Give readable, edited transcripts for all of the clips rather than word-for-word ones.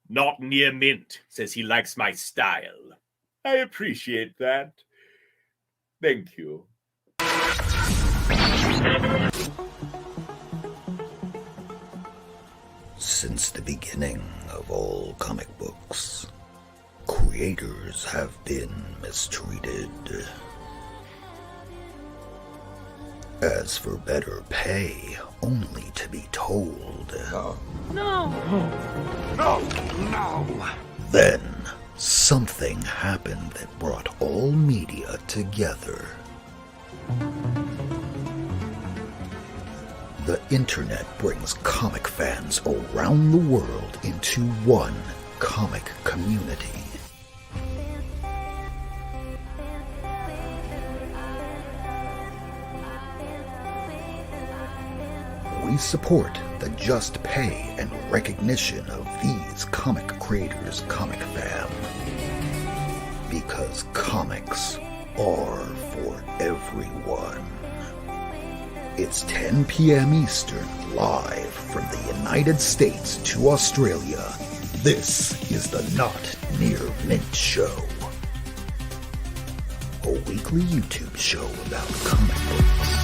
Not near mint. Says he likes my style. I appreciate that. Thank you. Since the beginning of all comic books, creators have been mistreated. As for better pay, only to be told, No! Then, something happened that brought all media together. The internet brings comic fans around the world into one comic community. We support the just pay and recognition of these comic creators' comic fam. Because comics are for everyone. It's 10 p.m. Eastern, live from the United States to Australia. This is the Not Near Mint Show. A weekly YouTube show about comic books.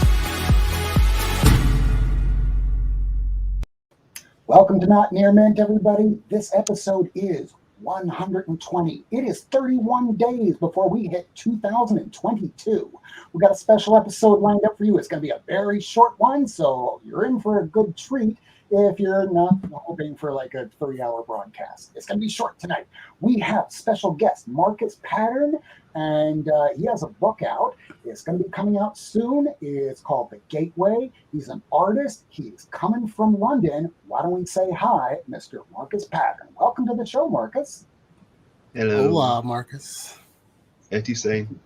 Welcome to Not Near Mint, everybody. This episode is 120. It is 31 days before we hit 2022. We've got a special episode lined up for you. It's going to be a very short one, so you're in for a good treat if you're not hoping for like a 3-hour broadcast. It's going to be short tonight. We have special guest Markus Pattern, and he has a book out. It's going to be coming out soon. It's called The Gateway. He's an artist. He's coming from London. Why don't we say hi, Mr. Markus Pattern? Welcome to the show, Markus. Hello. Hola, Markus. What you saying?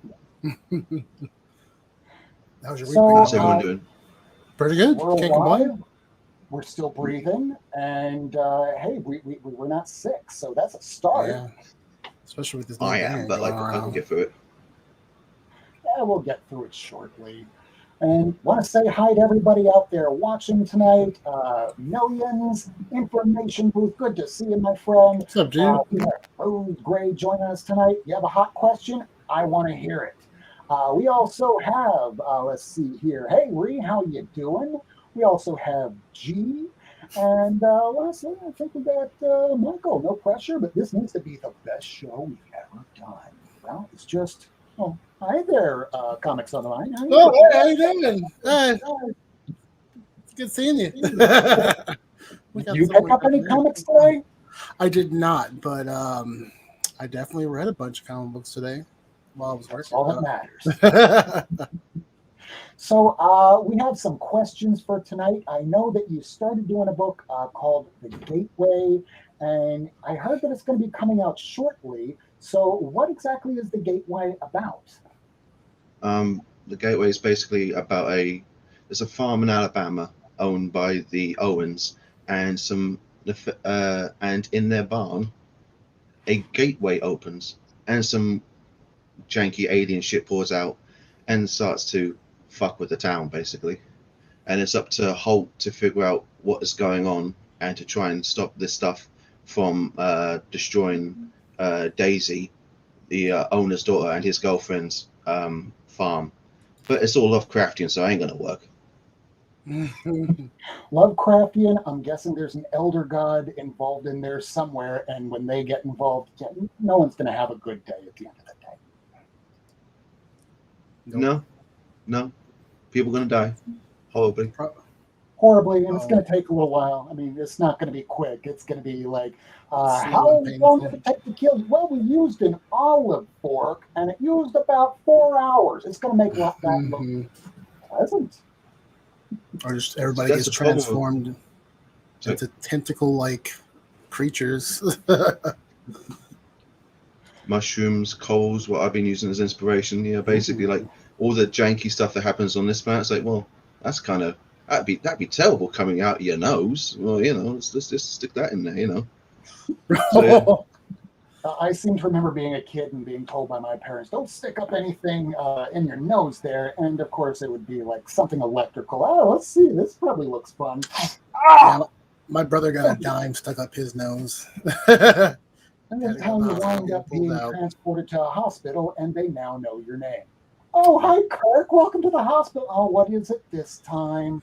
How's your week So, been? How's everyone doing? Pretty good. We're Can't alive. complain. We're still breathing, and hey, we're not sick, so that's a start. Yeah. Especially with this new I variant am, but like going I can around. get through it. Yeah, we'll get through it shortly. And want to say hi to everybody out there watching tonight. Millions, information booth. Good to see you, my friend. What's up, dude? We have Rose Gray joining us tonight. You have a hot question? I want to hear it. We also have, let's see here. Hey, Ree, how you doing? We also have G. And lastly, I think we got Michael. No pressure, but this needs to be the best show we've ever done. Well, it's just, oh, hi there, Comics on the Line. How you Oh, doing? hey, how you doing? Hey, it's good seeing you. We got You someone pick up any here. comics today? I did not, but I definitely read a bunch of comic books today while I was That's all that working. matters. So we have some questions for tonight. I know that you started doing a book called The Gateway, and I heard that it's going to be coming out shortly. So what exactly is The Gateway about? The Gateway is basically about there's a farm in Alabama owned by the Owens, and and in their barn, a gateway opens, and some janky alien shit pours out, and starts to fuck with the town basically. And it's up to Hulk to figure out what is going on and to try and stop this stuff from destroying Daisy, the owner's daughter, and his girlfriend's farm. But it's all Lovecraftian, so it ain't gonna work. Lovecraftian, I'm guessing there's an elder god involved in there somewhere, and when they get involved, no one's going to have a good day at the end of the day. No. People gonna die. Horribly. Horribly, and it's going to take a little while. I mean, it's not going to be quick. It's going to be like, Slow how and long painful. did it take to kill? Well, we used an olive fork, and it used about 4 hours. It's going to make that look Mhm. pleasant. Or just everybody That's gets the problem. transformed into tentacle-like creatures. Mushrooms, coals, what I've been using as inspiration. Yeah, basically like all the janky stuff that happens on this planet. It's like, well, that's kind of that'd be terrible coming out of your nose. Well, let's just stick that in there, So, yeah. I seem to remember being a kid and being told by my parents, don't stick up anything in your nose there. And of course, it would be like something electrical. Oh, let's see. This probably looks fun. Yeah, My brother got a dime stuck up his nose. And this Gotta is how go to you the hospital, wind get up pulled being out. transported to a hospital, and they now know your name. Oh, hi, Kirk. Welcome to the hospital. Oh, what is it this time?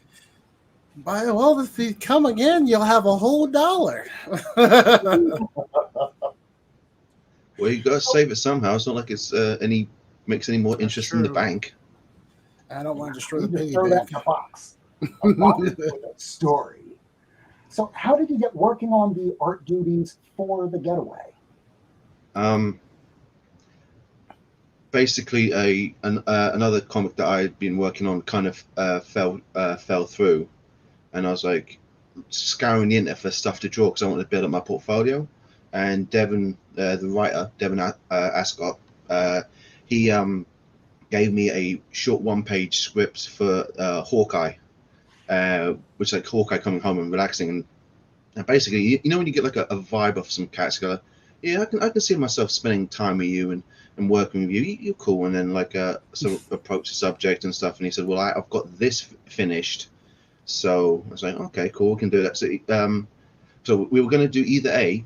Well, if you come again, you'll have a whole $1. Well, you gotta save it somehow. It's not like it's makes any more That's interest in the true. bank. I don't want to destroy You the just piggy throw that bank. in a box. A box with a story. So, how did you get working on the art duties for The Getaway? Basically, another comic that I'd been working on kind of fell through, and I was like scouring the internet for stuff to draw because I wanted to build up my portfolio. And Devin, the writer, Devin Ascott, he gave me a short one-page script for Hawkeye, which is like Hawkeye coming home and relaxing. And basically, you know when you get like a vibe of some cats, go, yeah, I can see myself spending time with you and working with you. You're cool. And then like sort of approach the subject and stuff. And he said, well, I've got this finished. So I was like, okay, cool, we can do that. So we were going to do either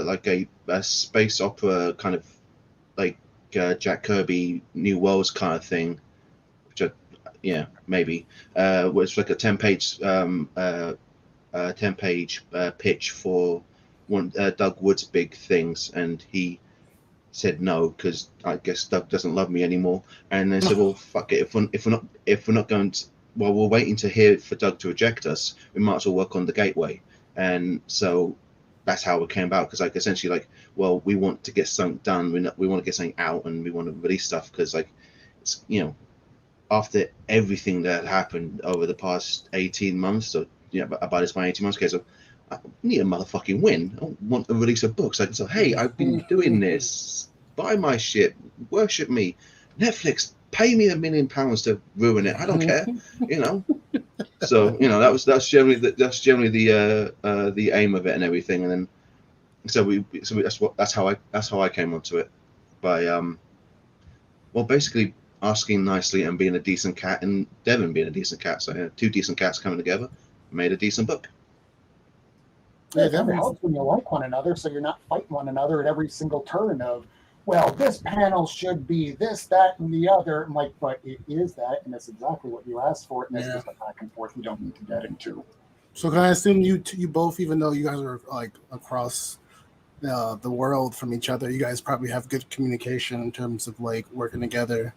like a space opera kind of like Jack Kirby New Worlds kind of thing, which maybe was like a 10-page 10-page pitch for one Doug Wood's big things, and he said no because I guess Doug doesn't love me anymore. And they said, well, fuck it, if we're not going to, while we're waiting to hear for Doug to reject us, we might as well work on the Gateway. And so that's how it came about, because like essentially like, well, we want to get something done, we want to get something out, and we want to release stuff because like it's, you know, after everything that happened over the past 18 months, so about this my 18 months, okay, so I need a motherfucking win. I want to release a book. So I can say, hey, I've been doing this. Buy my shit. Worship me. Netflix, pay me £1 million to ruin it. I don't care. You know. So that's generally the aim of it and everything. And then that's how I came onto it by basically asking nicely and being a decent cat, and Devin being a decent cat. So two decent cats coming together made a decent book. It kind of helps when you like one another, so you're not fighting one another at every single turn of, well, this panel should be this, that, and the other. I'm like, but it is that, and it's exactly what you asked for, and it's just a back and forth we don't need to get into. So can I assume you both, even though you guys are like across the world from each other, you guys probably have good communication in terms of like working together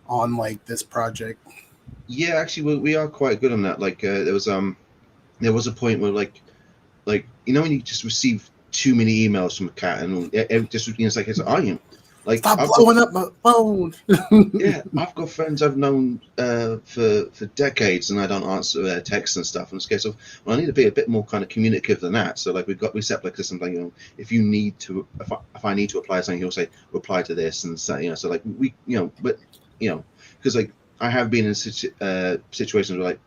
on like this project? Yeah, actually, we are quite good on that. Like there was a point where like you know when you just receive too many emails from a cat and it's like I am like, stop blowing up my phone. Yeah, I've got friends I've known for decades, and I don't answer their texts and stuff. And it's a case of, well, I need to be a bit more kind of communicative than that. So like we set up like this, and like, you know, if you need to, if I need to apply something, he'll say reply to this, and so, you know, so like we, you know, but you know, because like I have been in situations where like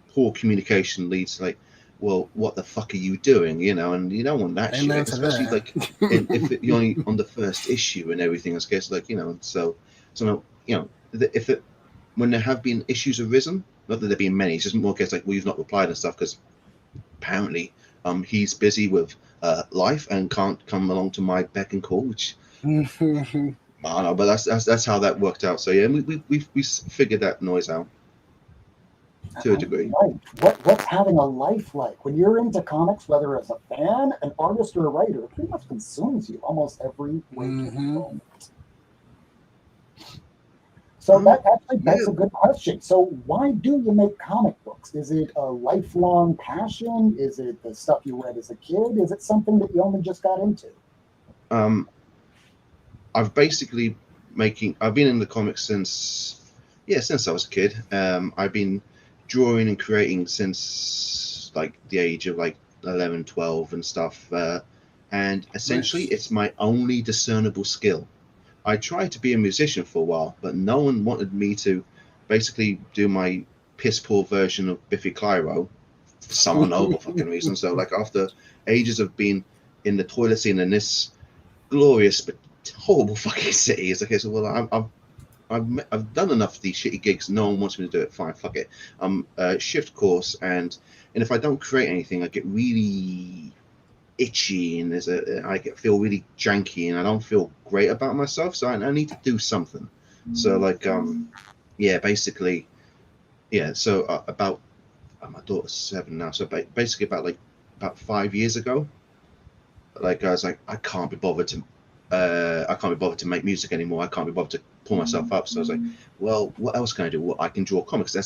poor communication leads to like, well, what the fuck are you doing? You know, and you don't want that shit, especially like if you're only on the first issue and everything. It's case like, you know, so you know, when there have been issues arisen, not that there've been many, it's just more case like, well, you've not replied and stuff because apparently he's busy with life and can't come along to my beck and call, which I don't know, but that's how that worked out. So yeah, we figured that noise out to a degree. What's having a life like? When you're into comics, whether as a fan, an artist, or a writer, it pretty much consumes you almost every waking moment. So that actually begs a good question. So why do you make comic books? Is it a lifelong passion? Is it the stuff you read as a kid? Is it something that you only just got into? I've basically I've been in the comics since I was a kid. I've been drawing and creating since like the age of like 11, 12 and stuff. And essentially it's my only discernible skill. I tried to be a musician for a while, but no one wanted me to basically do my piss poor version of Biffy Clyro for some unknowable fucking reason. So like after ages of being in the toilet scene in this glorious but horrible fucking city, it's like, so well, I've done enough of these shitty gigs. No one wants me to do it. Fine, fuck it. Shift course, and and if I don't create anything, I get really itchy, and feel really janky, and I don't feel great about myself. So I need to do something. So basically, So about my daughter's 7 now. So basically, about 5 years ago, like I was like, I can't be bothered to make music anymore. I can't be bothered to pull myself up. So I was like, well, what else can I do? Well, I can draw comics. I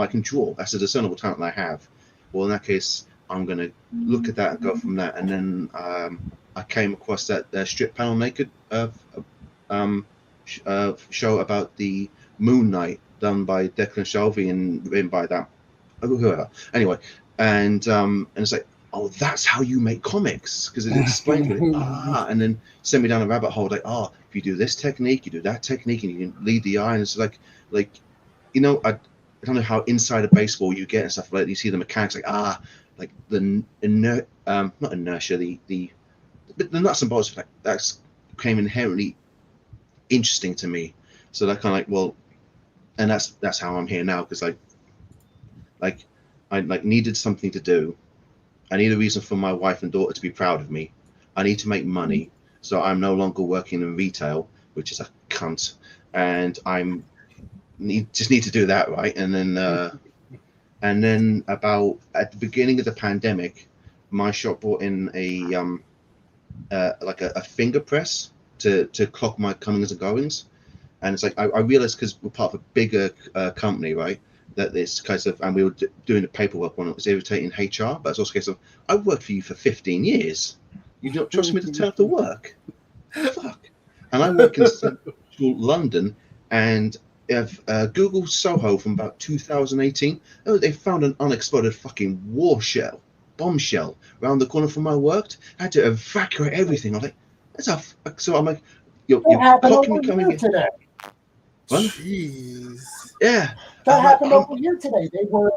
can draw. That's a discernible talent I have. Well, in that case, I'm going to look at that and go from that. And then I came across that strip panel naked show about the Moon Knight done by Declan Shalvey and written by that whoever. Anyway, and it's like, oh, that's how you make comics, because it explained it. And then sent me down a rabbit hole. Like, if you do this technique, you do that technique, and you can lead the eye. And it's like I don't know how inside of baseball you get and stuff like that. You see the mechanics like the not inertia, the nuts and bolts. Like that's became inherently interesting to me. So that kind of like, well, and that's how I'm here now, because I needed something to do. I need a reason for my wife and daughter to be proud of me. I need to make money, so I'm no longer working in retail, which is a cunt, and just need to do that, right? And then about at the beginning of the pandemic, my shop brought in a finger press to clock my comings and goings, and it's like I realized, because we're part of a bigger company, right? That this case of, and we were doing the paperwork when it was irritating HR, but it's also a case of, I've worked for you for 15 years. You don't trust me to turn up to work? Fuck. And I work in central London, and if Google Soho from about 2018, they found an unexploded fucking bombshell around the corner from where I worked. I had to evacuate everything. I'm like, so I'm like, you're clocking me coming in today. What? Jeez. Yeah. That happened over here today. They were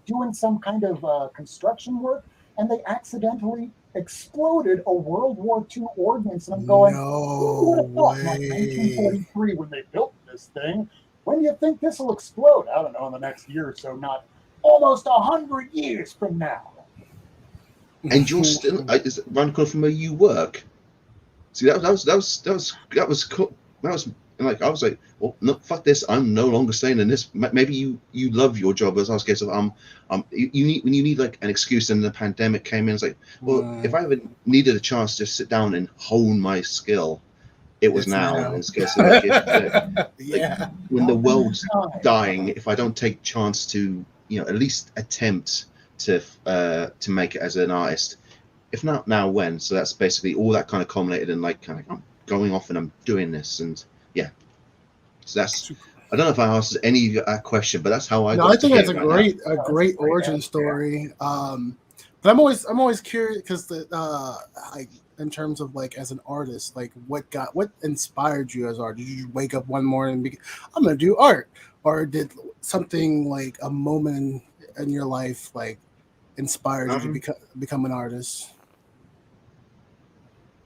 doing some kind of construction work, and they accidentally exploded a World War II ordnance. And I'm going, who would have thought, like 1943, when they built this thing, when do you think this will explode? I don't know, in the next year or so, not almost 100 years from now. And you're still around the corner from where you work. See, that was cool. That was. And like I was like, well, no, fuck this. I'm no longer staying in this. Maybe you love your job, as I was case of you need like an excuse. And the pandemic came in. It's like, well, if I ever needed a chance to sit down and hone my skill, it was now. And it's case of like, when the world's dying, if I don't take chance to at least attempt to make it as an artist, if not now, when? So that's basically all that kind of culminated in like kind of I'm going off and I'm doing this. And yeah, so that's. I don't know if I answered any of that question, but that's how I. No, I think that's a great origin story. But I'm always curious, because like in terms of like as an artist, like what inspired you as art? Did you wake up one morning and be, I'm gonna do art, or did something like a moment in your life like inspired you to become an artist?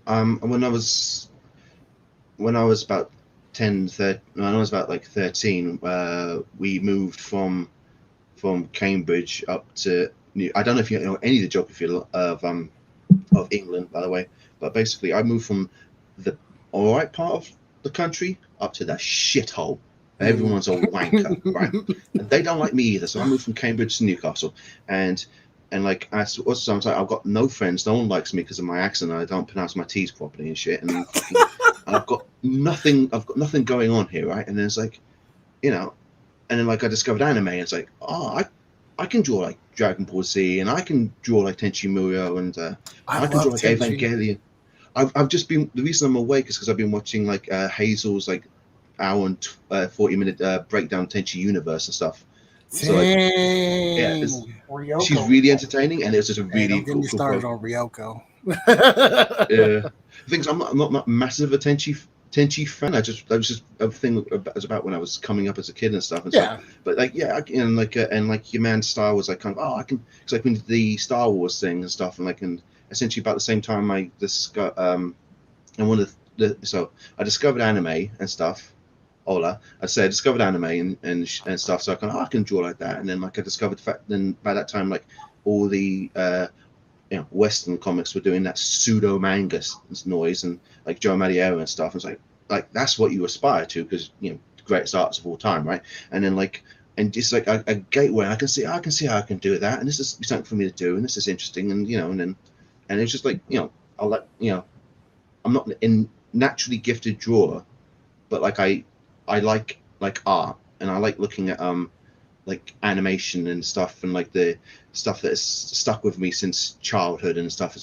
When I was about 13, when I was about like 13, we moved from Cambridge up to I don't know if you know any of the geography of England, by the way, but basically I moved from the all right part of the country up to the shithole. Everyone's a wanker, right? And they don't like me either. So I moved from Cambridge to Newcastle, and like sometimes I've got no friends. No one likes me because of my accent. I don't pronounce my T's properly and shit. And I've got nothing going on here, right? And then it's like, and then like I discovered anime. And it's like, I can draw like Dragon Ball Z, and I can draw like Tenchi Muyo, and I can draw like Evangelion. I've just been, the reason I'm awake is because I've been watching like Hazel's like hour and 40-minute breakdown Tenchi Universe and stuff. So like, yeah, she's really entertaining, and it's just a really cool. Started on Ryoko. Yeah, things I'm not massive a Tenchi fan. That was just a thing that was about when I was coming up as a kid and stuff. And stuff. But like and like your man Star Wars, like kind of I can, because like we did the Star Wars thing and stuff, and like and essentially about the same time I discovered so I discovered anime and stuff. I discovered anime and stuff, so I can draw like that, and then like I discovered the fact, then by that time like all the Western comics were doing that pseudo manga noise, and like Joe Madureira and stuff. It's like that's what you aspire to, because the greatest artists of all time, right? And then and just like a gateway, I can see how I can do that, and this is something for me to do, and this is interesting, and and it's just like I like I'm not a naturally gifted drawer, but like I like art, and I like looking at like animation and stuff, and like the stuff that has stuck with me since childhood and stuff. Is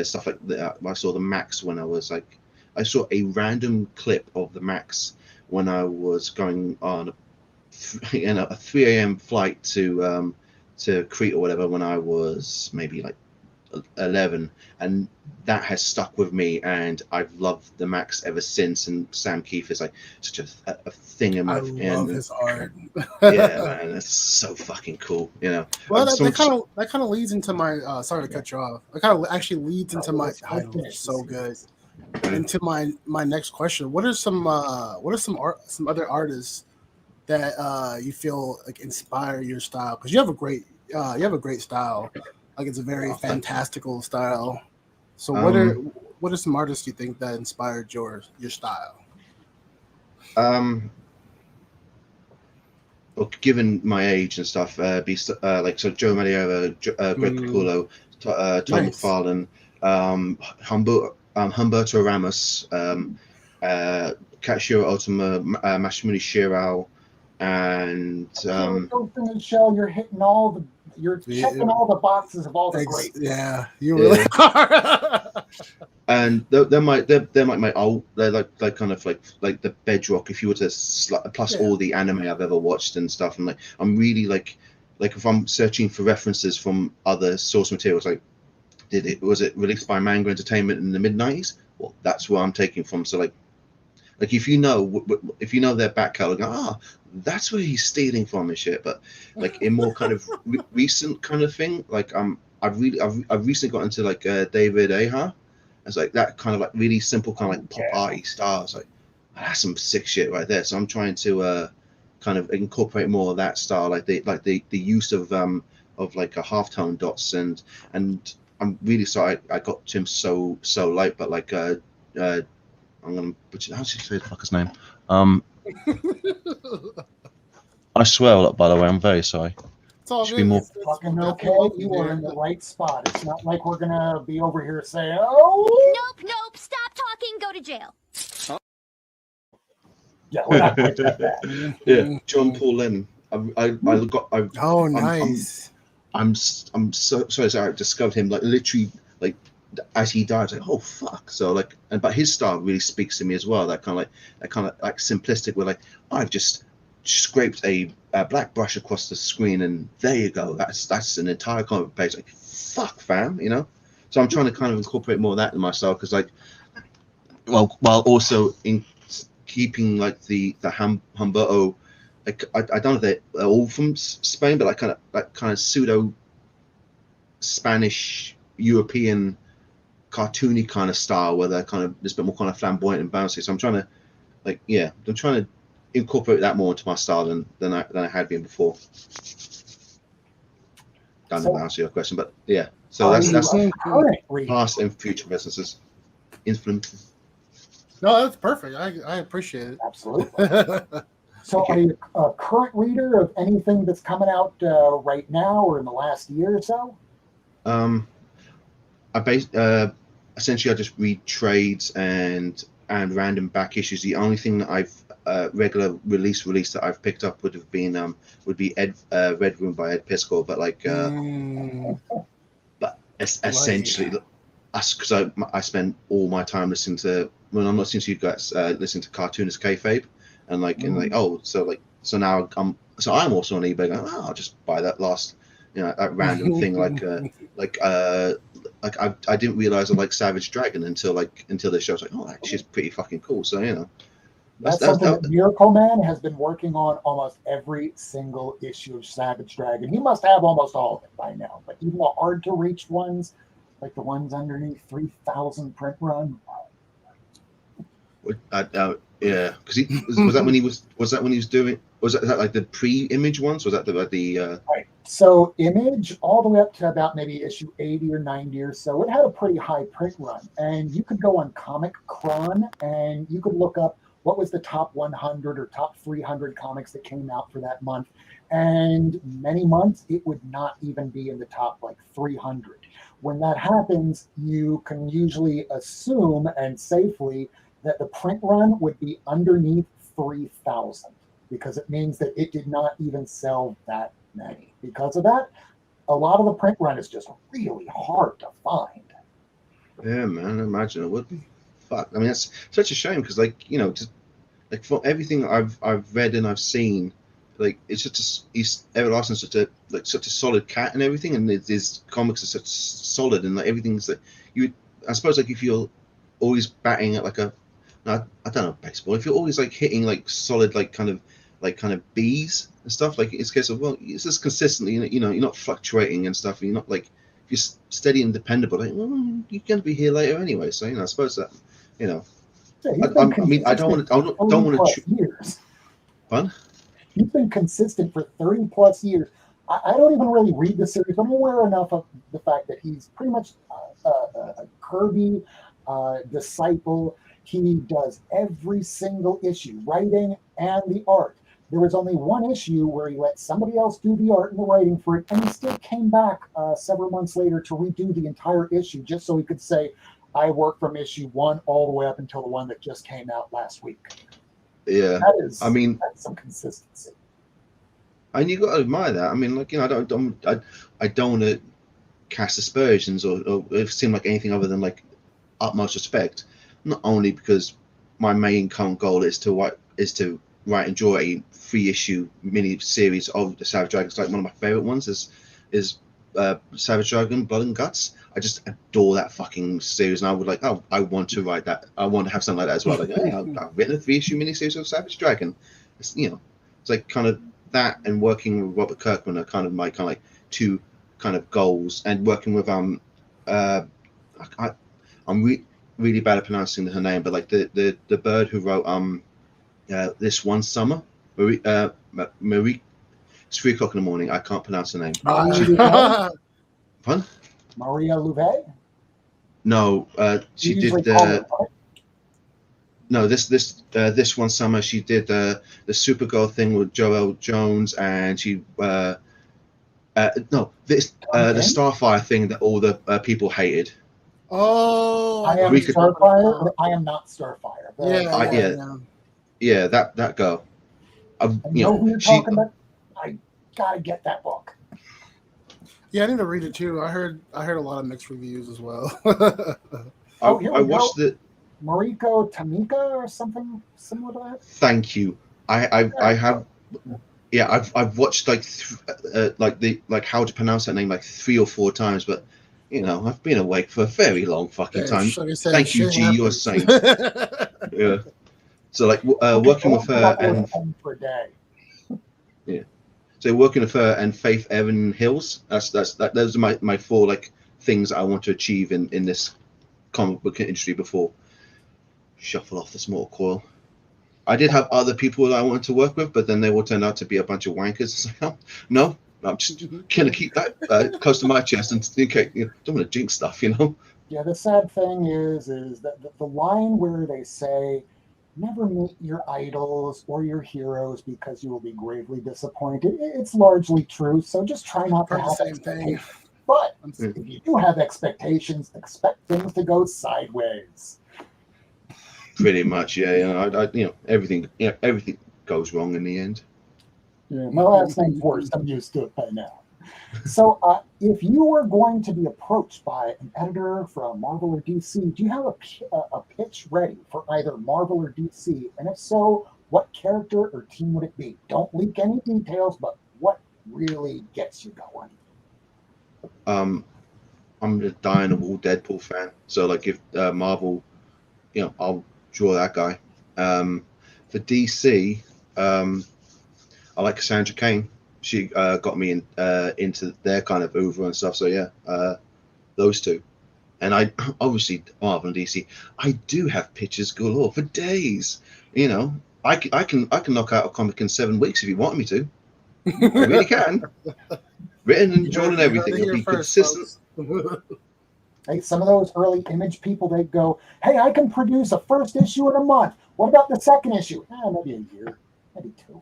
stuff like I saw the Max when I saw a random clip of the Max when I was going on a 3 a.m. flight to Crete or whatever, when I was maybe like 11, and that has stuck with me, and I've loved the Max ever since. And Sam Keefe is like such a thing in my. I love his art. Yeah, man, that's so fucking cool. Well, that kind of leads into my. Sorry to cut you off. It kind of actually leads into my. So good. Into my next question. What are some other artists that you feel like inspire your style? Because you have a great style. Like, it's a very fantastical style. So what are some artists you think that inspired your style? Well, given my age and stuff, like Joe Madureira, Greg Capullo, Todd McFarlane, Humberto Ramos, Katsuhiro Otomo, Masamune Shirow, and you're hitting you're checking all the boxes of all the great. Yeah, you really are. And they're my old. They're like kind of like the bedrock. If you were to plus all the anime I've ever watched and stuff, and I'm really like if I'm searching for references from other source materials, like was it released by Manga Entertainment in the mid-90s? Well, that's where I'm taking from. So like if you know their back catalog, that's where he's stealing from and shit. But like in more kind of recent kind of thing, like I've recently got into like David Aja. It's like that kind of like really simple kind of like pop arty style. It's like that's some sick shit right there. So I'm trying to kind of incorporate more of that style, like the use of like a halftone dots, and I'm really sorry I got to him so late, but like I'm gonna butcher. How should you say the fucker's name? I swear a lot, by the way. I'm very sorry. It's all good. It's fucking okay. You are in the right spot. It's not like we're gonna be over here saying, "Oh, nope. Stop talking. Go to jail." Yeah, we're not like that. Yeah, John Paul Lennon. Nice. I'm so sorry. I discovered him like literally like as he died. I was like, oh fuck. So like, but his style really speaks to me as well. That kind of like simplistic. Where like I've just scraped a black brush across the screen, and there you go. That's an entire comic page. Like fuck, fam. So I'm trying to kind of incorporate more of that in my style, because like, while also in keeping like the Humberto. Like I don't know if they're all from Spain, but like kind of pseudo Spanish European cartoony kind of style, where they're kind of just a bit more kind of flamboyant and bouncy. So I'm trying to incorporate that more into my style than I had been before. Don't know if I answer your question, but yeah. So that's past and future businesses. Influence. No, that's perfect. I appreciate it. Absolutely. So are you a current reader of anything that's coming out right now or in the last year or so? Essentially I just read trades and random back issues. The only thing that I've regular release that I've picked up would be Red Room by Ed Piscor, but like but essentially because I spend all my time listening to, when I'm not listening to you guys, listening to Cartoonist Kayfabe. And so now I'm also on eBay going, I'll just buy that last that random thing I didn't realize I like Savage Dragon until the show. I was like, oh, actually, it's pretty fucking cool. So that's something that Miracle Man has been working on almost every single issue of Savage Dragon. He must have almost all of it by now, but even the hard to reach ones, like the ones underneath 3,000 print run. Yeah, because was that when he was doing? Was that like the pre-image ones? Was that the So Image, all the way up to about maybe issue 80 or 90 or so, it had a pretty high print run. And you could go on Comic Cron and you could look up what was the top 100 or top 300 comics that came out for that month. And many months, it would not even be in the top like 300. When that happens, you can usually assume and safely that the print run would be underneath 3,000 because it means that it did not even sell that many. Because of that, a lot of the print run is just really hard to find. Yeah, man, I imagine it would be. Fuck, I mean, that's such a shame because, like, you know, just like for everything I've read and I've seen, like it's just he's Everlasting's such a solid cat and everything, and his comics are such solid and like everything's like you. I suppose like if you're always batting at like a, I don't know baseball. If you're always like hitting like solid like kind of B's and stuff, like it's a case of well, it's just consistently, you know, you're not fluctuating and stuff. And you're not like if you're steady and dependable. Like well, you're going to be here later anyway. So you know, I suppose that you know. I mean, I don't want to. Years. Fun. He's been consistent for 30 plus years. I don't even really read the series, but I'm aware enough of the fact that he's pretty much a Kirby disciple. He does every single issue, writing and the art. There was only one issue where he let somebody else do the art and the writing for it, and he still came back several months later to redo the entire issue just so he could say, I worked from issue 1 all the way up until the one that just came out last week. Yeah, that's some consistency. And you got to admire that. I mean, like you know, I don't want to cast aspersions or seem like anything other than like utmost respect. Not only because my main current goal is to write and draw a 3-issue mini series of the Savage Dragons. Like one of my favorite ones is Savage Dragon Blood and Guts. I just adore that fucking series, and I would like, oh, I want to write that. I want to have something like that as well. Like, hey, I've written a 3-issue miniseries of Savage Dragon. It's, you know, it's like kind of that, and working with Robert Kirkman are kind of my like two kind of goals. And working with I'm really bad at pronouncing her name, but like the bird who wrote This One Summer, Marie. It's 3 o'clock in the morning. I can't pronounce her name. Pardon? Maria Louvet? No, she did. No, this one summer she did the Supergirl thing with Joel Jones, and she the Starfire thing that all the people hated. Oh, I am Starfire, but I am not Starfire. Yeah, that girl. I know who you're talking about. I gotta get that book. Yeah, I need to read it too. I heard a lot of mixed reviews as well. I watched it. Mariko Tamika or something similar to that. Thank you. I have. Yeah, I've watched like how to pronounce that name like 3 or 4 times, but you know I've been awake for a very long fucking time. Thank you, G. You're a saint. Yeah. So like working with her and for a day. Yeah. So working with her and Faith Evan Hills, those are my 4 like things I want to achieve in this comic book industry before shuffle off this mortal coil. I did have other people that I wanted to work with, but then they all turned out to be a bunch of wankers. So, no, I'm just gonna keep that close to my chest and okay, you know, don't want to jinx stuff, you know. Yeah, the sad thing is that the line where they say, never meet your idols or your heroes because you will be gravely disappointed. It's largely true, so just try not to have the same thing. But if you do have expectations, expect things to go sideways. Pretty much, yeah. You know, everything goes wrong in the end. Yeah, my last name's worse. I'm used to it by now. So, if you were going to be approached by an editor from Marvel or DC, do you have a pitch ready for either Marvel or DC? And if so, what character or team would it be? Don't leak any details, but what really gets you going? I'm a dying of all Deadpool fan, so like if Marvel, you know, I'll draw that guy. For DC, I like Cassandra Cain. She got me into their kind of oeuvre and stuff. So yeah, those 2. And I obviously Marvel and DC. I do have pitches galore for days. You know, I can knock out a comic in 7 weeks if you want me to. I really can. written and drawn and You heard everything. it It'll here be first, consistent. folks. Hey, some of those early Image people, they go, hey, I can produce a first issue in a month. What about the second issue? Maybe a year, maybe 2.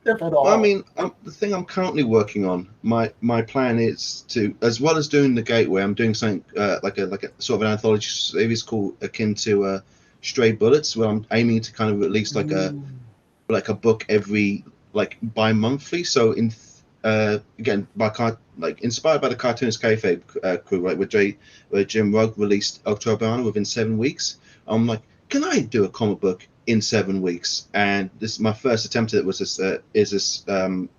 If at all. Well, I mean, the thing I'm currently working on, my plan is to, as well as doing the Gateway, I'm doing something like a sort of an anthology series called akin to Stray Bullets, where I'm aiming to kind of release like a book every bi-monthly. So in again, inspired by the Cartoonist Kayfabe crew, right, where Jim Rugg released October within 7 weeks. I'm like, can I do a comic book in 7 weeks? And this, my first attempt at it was this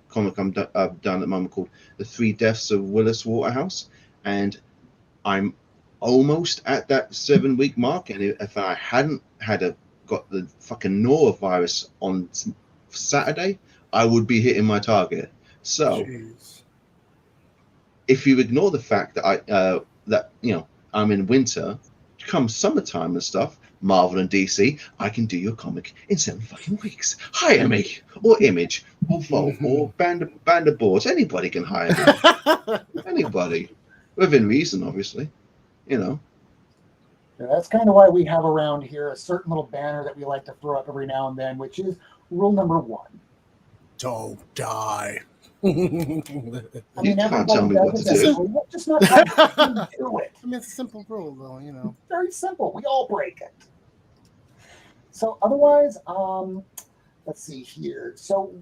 comic I've done at the moment called The 3 Deaths of Willis Waterhouse, and I'm almost at that 7-week mark. And if I hadn't got the fucking norovirus on Saturday, I would be hitting my target. So Jeez. if you ignore the fact that I'm in winter, come summertime and stuff, Marvel and DC, I can do your comic in 7 fucking weeks. Hire me, or Image, or Vault, or Band of Boards. Anybody can hire me. Anybody, within reason, obviously. Yeah, that's kind of why we have around here a certain little banner that we like to throw up every now and then, which is rule number 1. Don't die. I mean, You can't tell me what to do. We're just not trying to do it. I mean, it's a simple rule, though, Very simple. We all break it. So otherwise, let's see here. So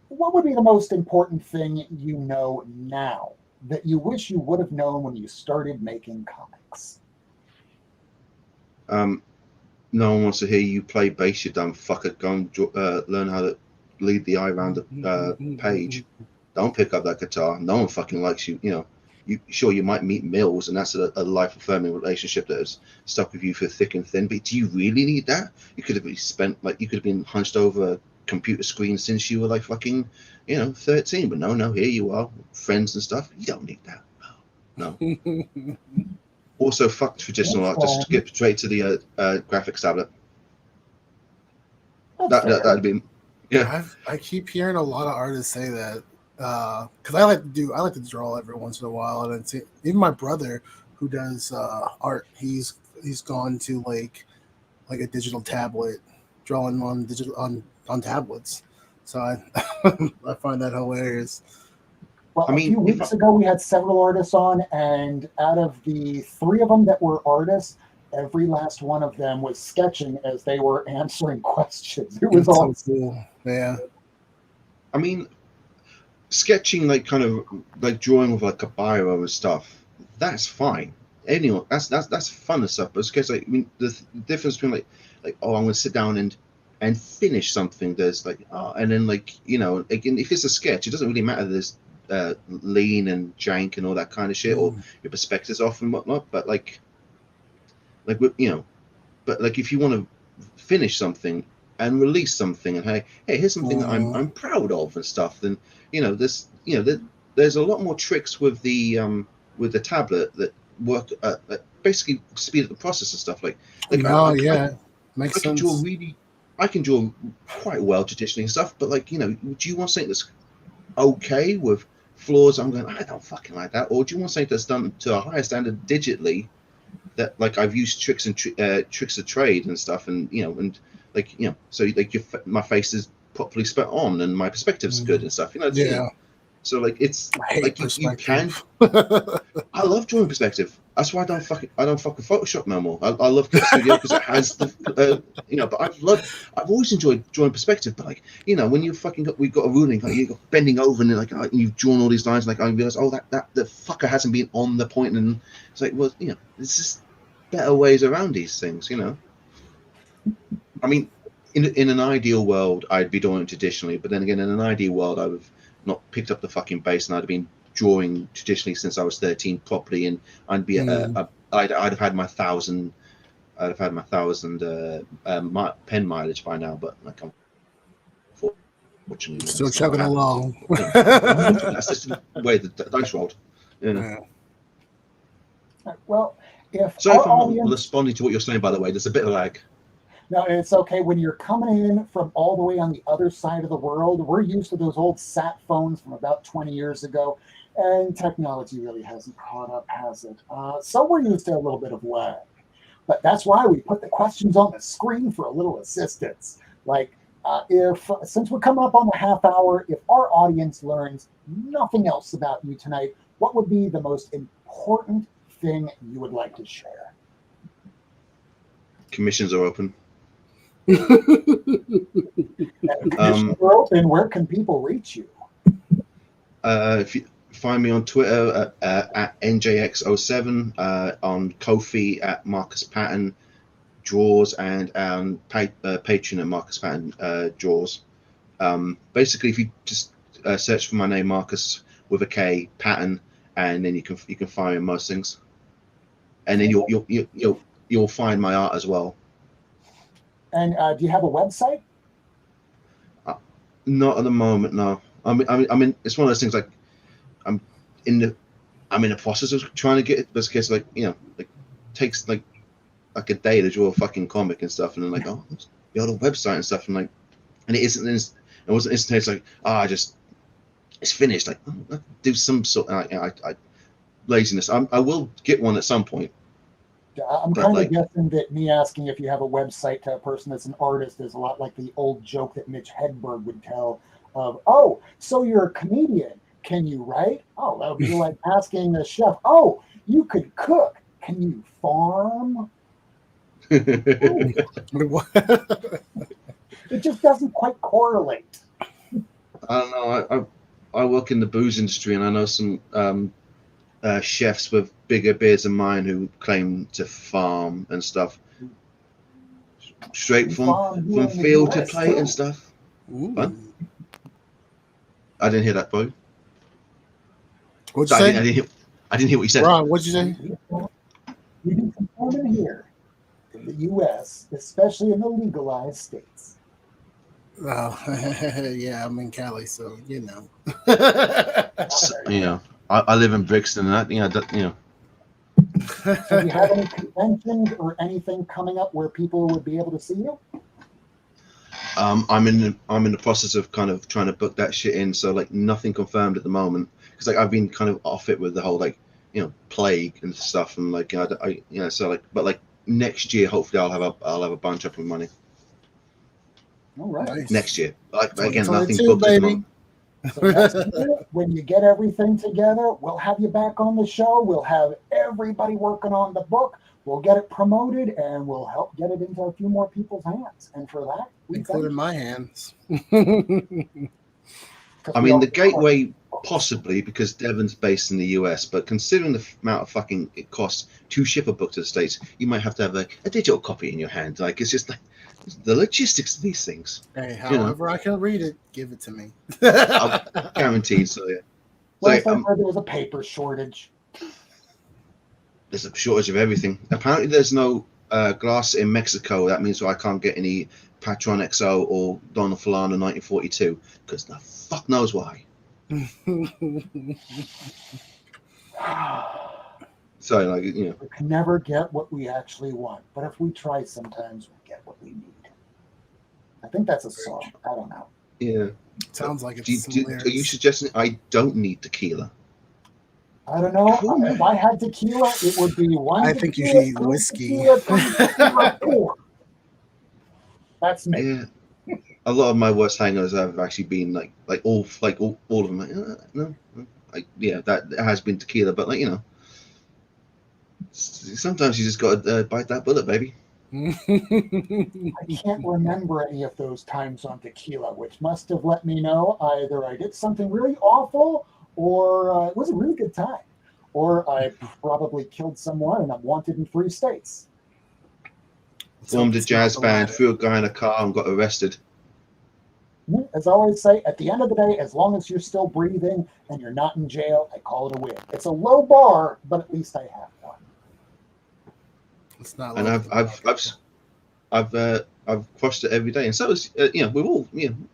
what would be the most important thing you know now that you wish you would have known when you started making comics? No one wants to hear you play bass, you dumb fucker. Go and learn how to lead the eye around the page. Don't pick up that guitar. No one fucking likes you. You might meet Mills, and that's a life-affirming relationship that has stuck with you for thick and thin. But do you really need that? You could have been hunched over a computer screen since you were like fucking, 13. But no, here you are, friends and stuff. You don't need that. No. Also, fuck traditional art. Just skip straight to the graphics tablet. That'd be. Yeah. I keep hearing a lot of artists say that. Because I like to draw every once in a while, and even my brother who does art, he's gone to like a digital tablet, drawing on tablets. So I find that hilarious. Well, a few weeks ago we had several artists on, and out of the 3 of them that were artists, every last one of them was sketching as they were answering questions. It was all so cool. Yeah. I mean, sketching kind of drawing with like a biro and stuff, that's fine. Anyway, that's fun and stuff. But it's because the difference between I'm gonna sit down and finish something. There's and then if it's a sketch, it doesn't really matter. There's lean and jank and all that kind of shit, or your perspective's off and whatnot. But but if you want to finish something and release something, and hey, here's something that I'm proud of and stuff, then there's a lot more tricks with the tablet that work that basically speed up the process and stuff. Makes sense. I can draw quite well traditionally and stuff, but do you want something that's okay with flaws? I don't fucking like that. Or do you want something that's done to a higher standard digitally, that I've used tricks of trade and stuff, and so my face is properly spot on and my perspective's good and stuff. So it's you can. I love drawing perspective. That's why I don't fuck with Photoshop no more. I love Cut Studio because it has the But I've always enjoyed drawing perspective. But when you we've got a ruling, you're bending over and then you've drawn all these lines, I realize that the fucker hasn't been on the point, and it's there's just better ways around these things. I mean, in an ideal world, I'd be drawing traditionally, but then again, in an ideal world, I would have not picked up the fucking base, and I'd have been drawing traditionally since I was 13 properly, and I'd be I'd have had my 1,000 pen mileage by now, but unfortunately still chugging along. That's just the way the dice rolled. Well, if so if I'm not responding to what you're saying, by the way, there's a bit of lag. No, it's okay. When you're coming in from all the way on the other side of the world, we're used to those old sat phones from about 20 years ago, and technology really hasn't caught up, has it? So we're used to a little bit of lag. But that's why we put the questions on the screen for a little assistance. Like, since we're coming up on the half hour, if our audience learns nothing else about you tonight, what would be the most important thing you would like to share? Commissions are open. Commissions are open. Where can people reach you? If you find me on Twitter at NJX07, on Ko-fi at Markus Pattern Draws, and on Patreon at Markus Pattern Draws. Basically, if you just search for my name, Markus with a K, Pattern, and then you can find me on most things. And then you'll find my art as well. And do you have a website? Not at the moment, no. I mean, it's one of those things. Like, I'm in the process of trying to get it. But it's like, takes like a day to draw a fucking comic and stuff, and then like, oh, you got a website and stuff, and like, and it wasn't instantaneous. Like, it's finished. Like, do some sort of laziness. I will get one at some point. I'm kind of guessing that me asking if you have a website to a person that's an artist is a lot like the old joke that Mitch Hedberg would tell of, oh, so you're a comedian. Can you write? Oh, that would be like asking a chef, oh, you could cook. Can you farm? It just doesn't quite correlate. I don't know. I work in the booze industry, and I know some chefs with bigger beards than mine who claim to farm and stuff, straight from field to plate and stuff. What? I didn't hear that, bro. What'd you say? I didn't hear what you said. Ron, what'd you say? You can farm here in the U.S., especially in the legalized states. Oh, yeah, I'm in Cali, so you know. I live in Brixton, and So do you have any conventions or anything coming up where people would be able to see you? I'm in the process of kind of trying to book that shit in, so like nothing confirmed at the moment, because like I've been kind of off it with the whole plague and stuff, and like so like, but like next year hopefully I'll have a bunch up of money. All right. Nice. Next year, like again, nothing booked at the moment. So when you get everything together, we'll have you back on the show. We'll have everybody working on the book. We'll get it promoted, and we'll help get it into a few more people's hands. And for that, including my hands. I mean, the Gateway possibly, because Devon's based in the US, but considering the amount of fucking it costs to ship a book to the States, you might have to have a digital copy in your hand. Like, it's just like the logistics of these things. Hey, however I can read it, give it to me. Guaranteed. So yeah. Well, I heard there was a paper shortage. There's a shortage of everything. Apparently, there's no glass in Mexico. That means I can't get any Patron XO or Donald Fulano 1942, because the fuck knows why. So, like, we can never get what we actually want, but if we try, sometimes we get what we need. I think that's a song. I don't know. Yeah, sounds like it's. Are you suggesting I don't need tequila? I don't know. Cool. If I had tequila, it would be one. I think you should eat whiskey. That's me. Yeah. A lot of my worst hangers have actually been like all of them. Like, no. That has been tequila, but sometimes you just got to bite that bullet, baby. I can't remember any of those times on tequila, which must have let me know either I did something really awful, or it was a really good time, or I probably killed someone and I'm wanted in 3 states. Formed a jazz band, threw a guy in a car and got arrested. As I always say, at the end of the day, as long as you're still breathing and you're not in jail, I call it a win. It's a low bar, but at least I have one. It's not. And I've crossed it every day, and so is we're all winning.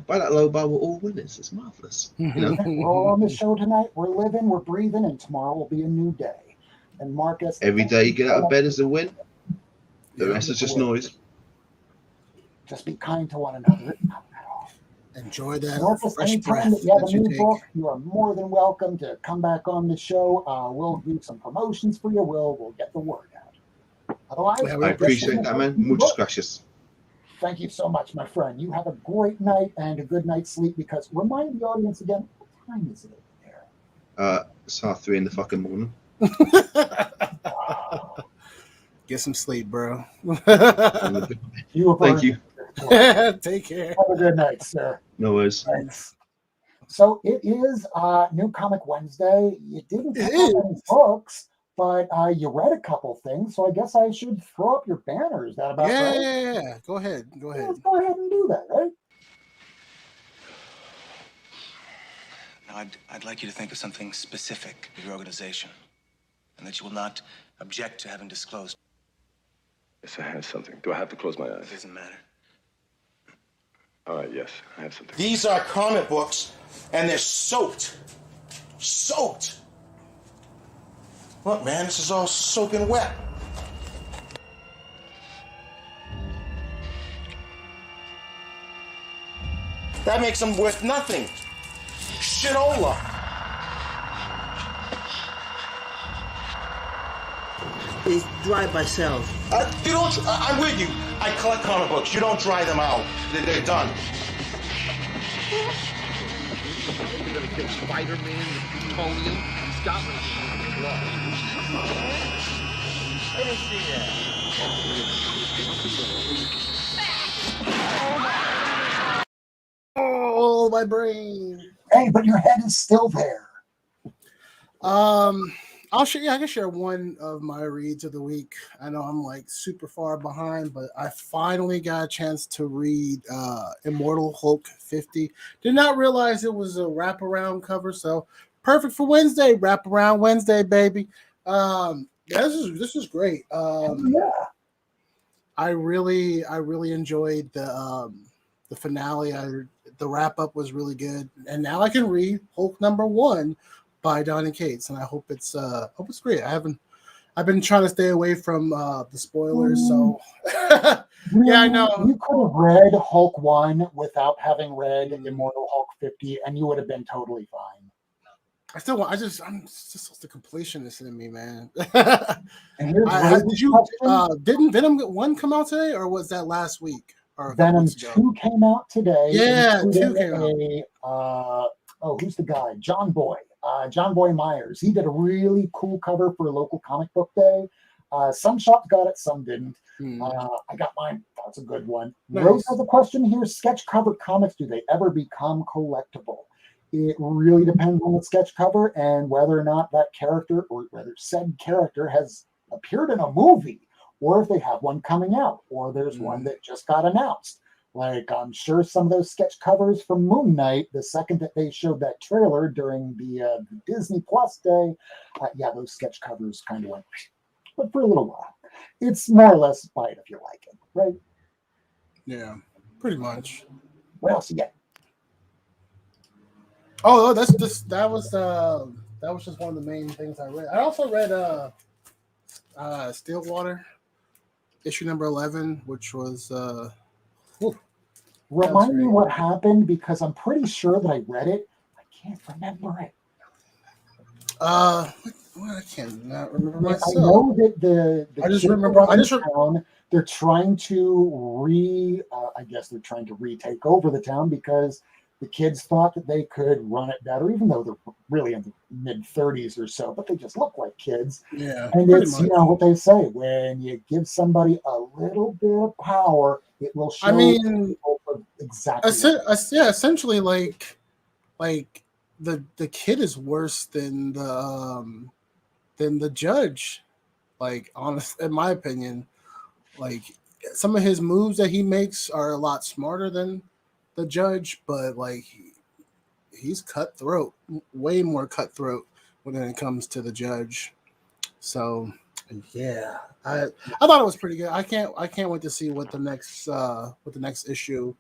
By that low bar, we're all winners. It's marvelous. We're all on the show tonight. We're living, we're breathing, and tomorrow will be a new day. And Marcus, every day you get out of bed is a win. The rest is just noise. Just be kind to one another. Enjoy that Marcus, fresh anytime breath that you have a that you new take. book, you are more than welcome to come back on the show. We'll do some promotions for you. We'll get the word out. Otherwise, Yeah, I appreciate that, man. Muchas gracias. Thank you so much, my friend. You have a great night and a good night's sleep, because remind the audience again, what time is it over there? It's 3:30 in the fucking morning. Get some sleep, bro. Thank you. Take care. Have a good night, sir. No worries. Thanks. So it is New Comic Wednesday. You didn't pick up any books, but you read a couple things, so I guess I should throw up your banners. Is that about right? Yeah. Go ahead. Let's go ahead and do that, right? Now, I'd like you to think of something specific of your organization, and that you will not object to having disclosed. Yes, I have something. Do I have to close my eyes? It doesn't matter. All right, yes, I have something. These are comic books, and they're soaked. Soaked. Look, man, this is all soaking wet. That makes them worth nothing. Shitola. They dry by cells. You don't. I'm with you. I collect comic books. You don't dry them out. They're done. You're gonna kill Spider-Man, Napoleon, Scotland. Let me see that. Oh, my brain. Hey, but your head is still there. I can share one of my reads of the week. I know I'm like super far behind, but I finally got a chance to read Immortal Hulk 50. Did not realize it was a wraparound cover, so perfect for Wednesday. Wraparound Wednesday, baby. This is great. I really enjoyed the finale. The wrap up was really good, and now I can read Hulk #1 by Donny Cates, and I hope it's great. I've been trying to stay away from the spoilers, so yeah, I know. You could have read Hulk 1 without having read Immortal Hulk 50, and you would have been totally fine. I'm just the completionist in me, man. And here's didn't Venom 1 come out today, or was that last week? Or Venom 2 came out today. Yeah, 2 came out. Who's the guy? John Boy Myers. He did a really cool cover for local comic book day. Some shops got it, some didn't. I got mine. That's a good one. Nice. Rose has a question here. Sketch cover comics, do they ever become collectible? It really depends on the sketch cover and whether or not that character, or whether said character has appeared in a movie, or if they have one coming out, or there's one that just got announced. Like, I'm sure some of those sketch covers from Moon Knight, the second that they showed that trailer during the Disney Plus day, those sketch covers kind of went, but for a little while. It's more or less buy it if you like it, right? Yeah, pretty much. What else you get? Oh, that was just one of the main things I read. I also read Stillwater, issue number 11, which was remind me what happened, because I'm pretty sure that I read it. I can't remember it. I cannot remember myself. I know that the I just remember. They're trying to retake over the town, because the kids thought that they could run it better, even though they're really in the mid-30s or so, but they just look like kids. Yeah, and it's what they say: when you give somebody a little bit of power, it will show. Exactly. Essentially, like the kid is worse than the judge. Like, honest, in my opinion, like some of his moves that he makes are a lot smarter than the judge, but like he's cutthroat, way more cutthroat when it comes to the judge. So yeah, I thought it was pretty good. I can't wait to see what the next issue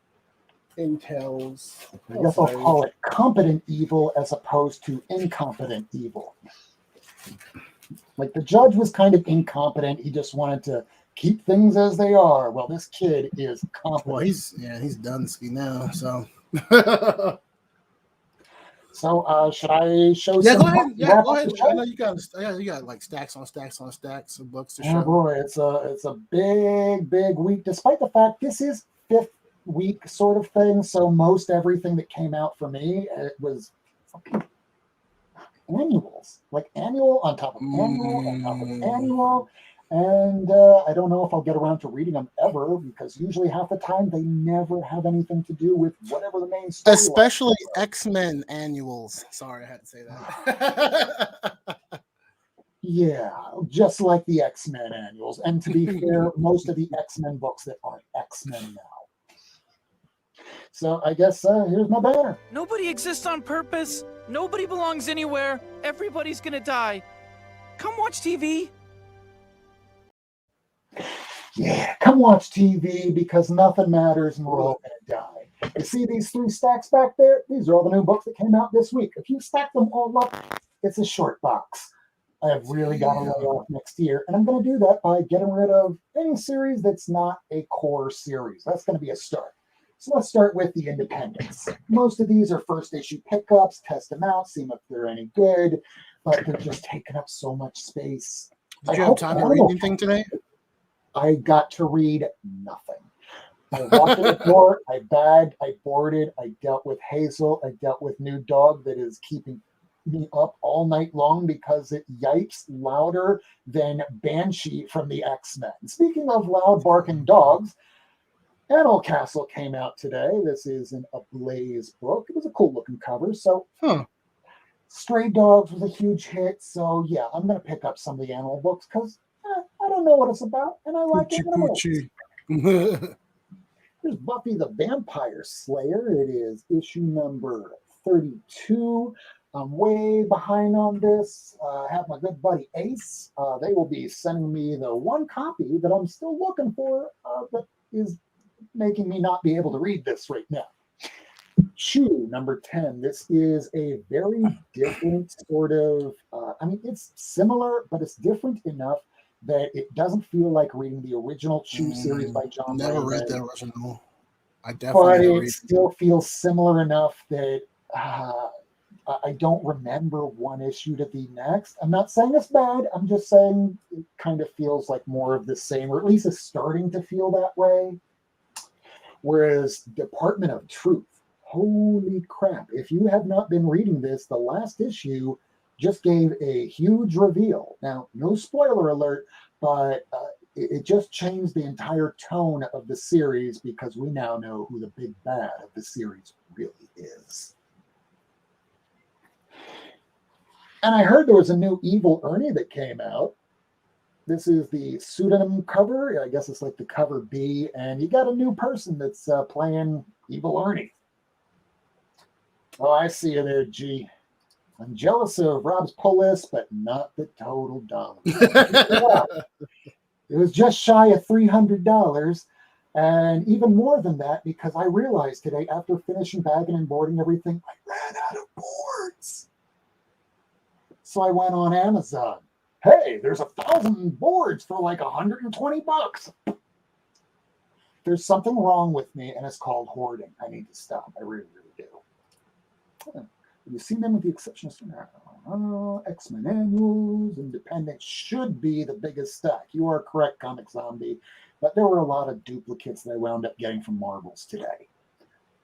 entails. I guess I'll call it competent evil as opposed to incompetent evil. Like, the judge was kind of incompetent. He just wanted to keep things as they are. Well, this kid is competent. Well, he's done ski now, so. So, should I show Yeah, some? go ahead. Yeah, wrap go up ahead. the show? I know you got like stacks on stacks on stacks of books to Oh show. boy, it's a big week. Despite the fact this is 5th week sort of thing, so most everything that came out for me it was fucking annuals, like annual on top of annual on top of annual. And I don't know if I'll get around to reading them ever because usually half the time they never have anything to do with whatever the main story. Especially X-Men annuals. Sorry, I had to say that. Yeah, just like the X-Men annuals. And to be fair, most of the X-Men books that aren't X-Men now. So I guess here's my banner. Nobody exists on purpose. Nobody belongs anywhere. Everybody's gonna die. Come watch TV. Yeah, come watch TV because nothing matters and we're all going to die. You see these 3 stacks back there? These are all the new books that came out this week. If you stack them all up, it's a short box. I have really got to lay off next year, and I'm going to do that by getting rid of any series that's not a core series. That's going to be a start. So let's start with the independents. Most of these are first issue pickups, test them out, see if they're any good, but they're just taking up so much space. Did you have time to read anything today? I got to read nothing. I walked to the door, I bagged, I boarded, I dealt with Hazel, I dealt with new dog that is keeping me up all night long because it yipes louder than Banshee from the X-Men. Speaking of loud barking dogs, Animal Castle came out today. This is an Ablaze book. It was a cool looking cover. So Stray Dogs was a huge hit. So yeah, I'm going to pick up some of the animal books because I don't know what it's about, and I like animals. Here's Buffy the Vampire Slayer. It is issue number 32. I'm way behind on this. I have my good buddy Ace. They will be sending me the one copy that I'm still looking for that is making me not be able to read this right now. Chew number 10. This is a very different sort of, it's similar, but it's different enough that it doesn't feel like reading the original Chew series by John Never Layman. read the original. I definitely But it still feels similar enough that I don't remember one issue to the next. I'm not saying it's bad. I'm just saying it kind of feels like more of the same, or at least it's starting to feel that way. Whereas Department of Truth, holy crap. If you have not been reading this, the last issue just gave a huge reveal. Now, no spoiler alert, but it just changed the entire tone of the series because we now know who the big bad of the series really is. And I heard there was a new Evil Ernie that came out. This is the pseudonym cover. I guess it's like the cover B. And you got a new person that's playing Evil Ernie. Oh, I see you there, G. I'm jealous of Rob's pull list, but not the total dollar. It was just shy of $300. And even more than that, because I realized today, after finishing bagging and boarding everything, I ran out of boards. So I went on Amazon. Hey, there's 1,000 boards for like $120. There's something wrong with me, and it's called hoarding. I need to stop. I really, really do. You see them with the exception of X-Men Annuals, Independent should be the biggest stack. You are correct, Comic Zombie. But there were a lot of duplicates that I wound up getting from Marvels today.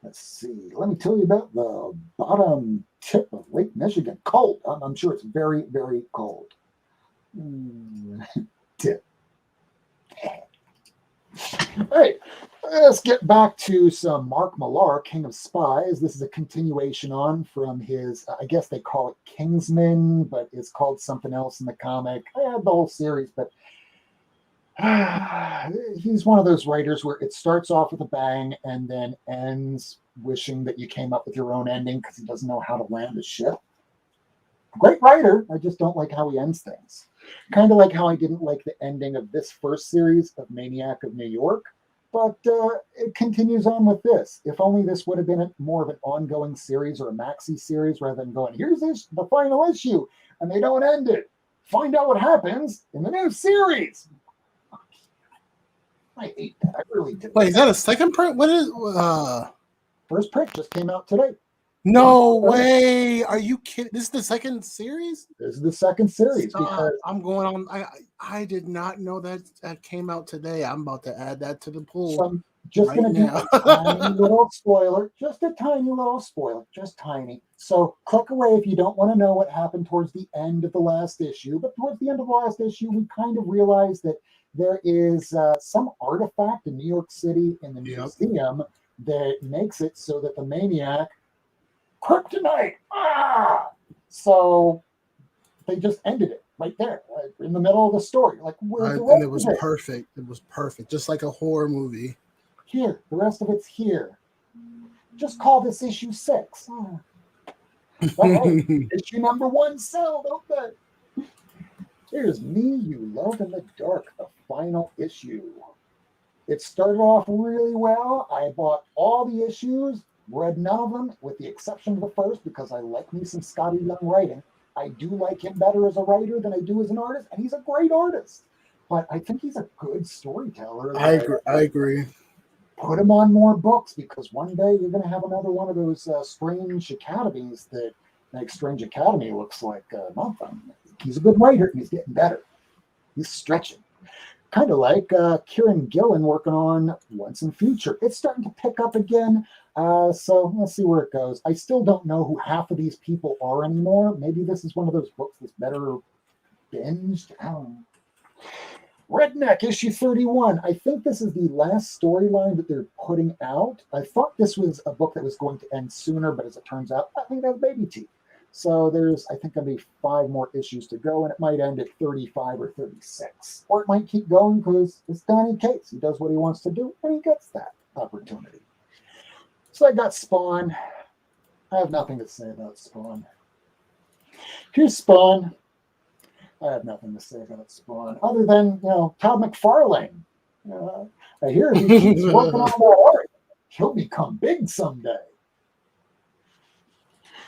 Let's see. Let me tell you about the bottom tip of Lake Michigan. Cold. I'm sure it's very, very cold. Tip. All right. Let's get back to some Mark Millar, King of Spies. This is a continuation on from his, I guess they call it Kingsman, but it's called something else in the comic. I had the whole series, but he's one of those writers where it starts off with a bang and then ends wishing that you came up with your own ending because he doesn't know how to land a ship. Great writer. I just don't like how he ends things. Kind of like how I didn't like the ending of this first series of Maniac of New York. But it continues on with this. If only this would have been more of an ongoing series or a maxi series rather than going, here's the final issue, and they don't end it. Find out what happens in the new series. I hate that. I really do. Wait, is that a second print? What is First print just came out today. No way. Are you kidding? This is the second series? This is the second series. Stop. Because I'm going on. I did not know that came out today. I'm about to add that to the pool. So I'm just going to do a tiny little spoiler. Just a tiny little spoiler. Just tiny. So click away if you don't want to know what happened towards the end of the last issue. But towards the end of the last issue, we kind of realized that there is some artifact in New York City in the museum that makes it so that the maniac kryptonite. So they just ended it right there, in the middle of the story. Like, and it was perfect. It was perfect, just like a horror movie. Here, the rest of it's here. Just call this issue 6. Issue number 1 sell, don't they? Here's Me You Love in the Dark, the final issue. It started off really well. I bought all the issues. Read none of them, with the exception of the first, because I like me some Scotty Young writing. I do like him better as a writer than I do as an artist, and he's a great artist. But I think he's a good storyteller. I agree. Put him on more books, because one day you're going to have another one of those Strange Academies that make Strange Academy looks like nothing. He's a good writer, and he's getting better. He's stretching. Kind of like Kieran Gillen working on Once and Future. It's starting to pick up again. So let's see where it goes. I still don't know who half of these people are anymore. Maybe this is one of those books that's better binged. I don't know. Redneck, issue 31. I think this is the last storyline that they're putting out. I thought this was a book that was going to end sooner, but as it turns out, I think that's baby teeth. So there's, I think, going to be 5 more issues to go, and it might end at 35 or 36. Or it might keep going because it's Donny Cates. He does what he wants to do, and he gets that opportunity. So I got Spawn. I have nothing to say about Spawn. Here's Spawn. I have nothing to say about Spawn, other than, Todd McFarlane. I hear he keeps working on that art. He'll become big someday.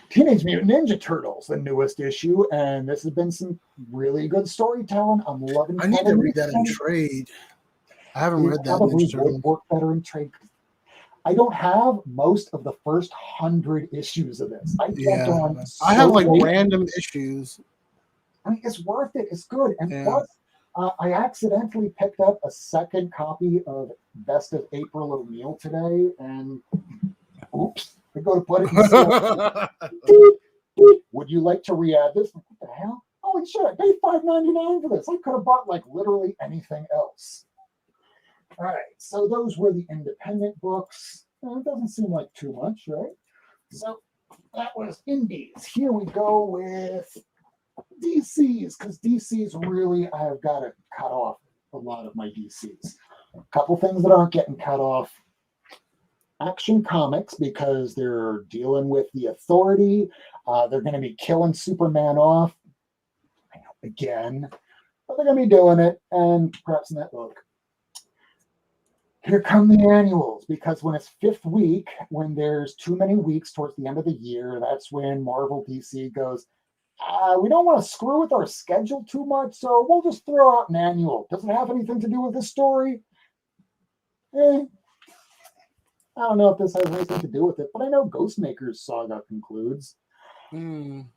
Teenage Mutant Ninja Turtles, the newest issue, and this has been some really good storytelling. I'm loving it. I need to read that in trade. I haven't read that. Probably would work better in trade. I don't have most of the first 100 issues of this. I have like random issues. I mean, it's worth it. It's good. And plus, I accidentally picked up a second copy of Best of April O'Neil today, and oops. I go to put it in. Would you like to re-add this? What the hell? Holy shit, I paid $5.99 for this. I could have bought like literally anything else. All right, so those were the independent books. It doesn't seem like too much, right? So that was indies. Here we go with DCs, because DCs really, I have got to cut off a lot of my DCs. A couple things that aren't getting cut off. Action Comics, because they're dealing with the Authority. They're going to be killing Superman off again, but they're going to be doing it, and perhaps in that book. Here come the annuals, because when it's 5th week, when there's too many weeks towards the end of the year, that's when Marvel DC goes, we don't want to screw with our schedule too much, so we'll just throw out an annual. Does it have anything to do with the story? I don't know if this has anything to do with it, but I know Ghostmaker's saga concludes. I'm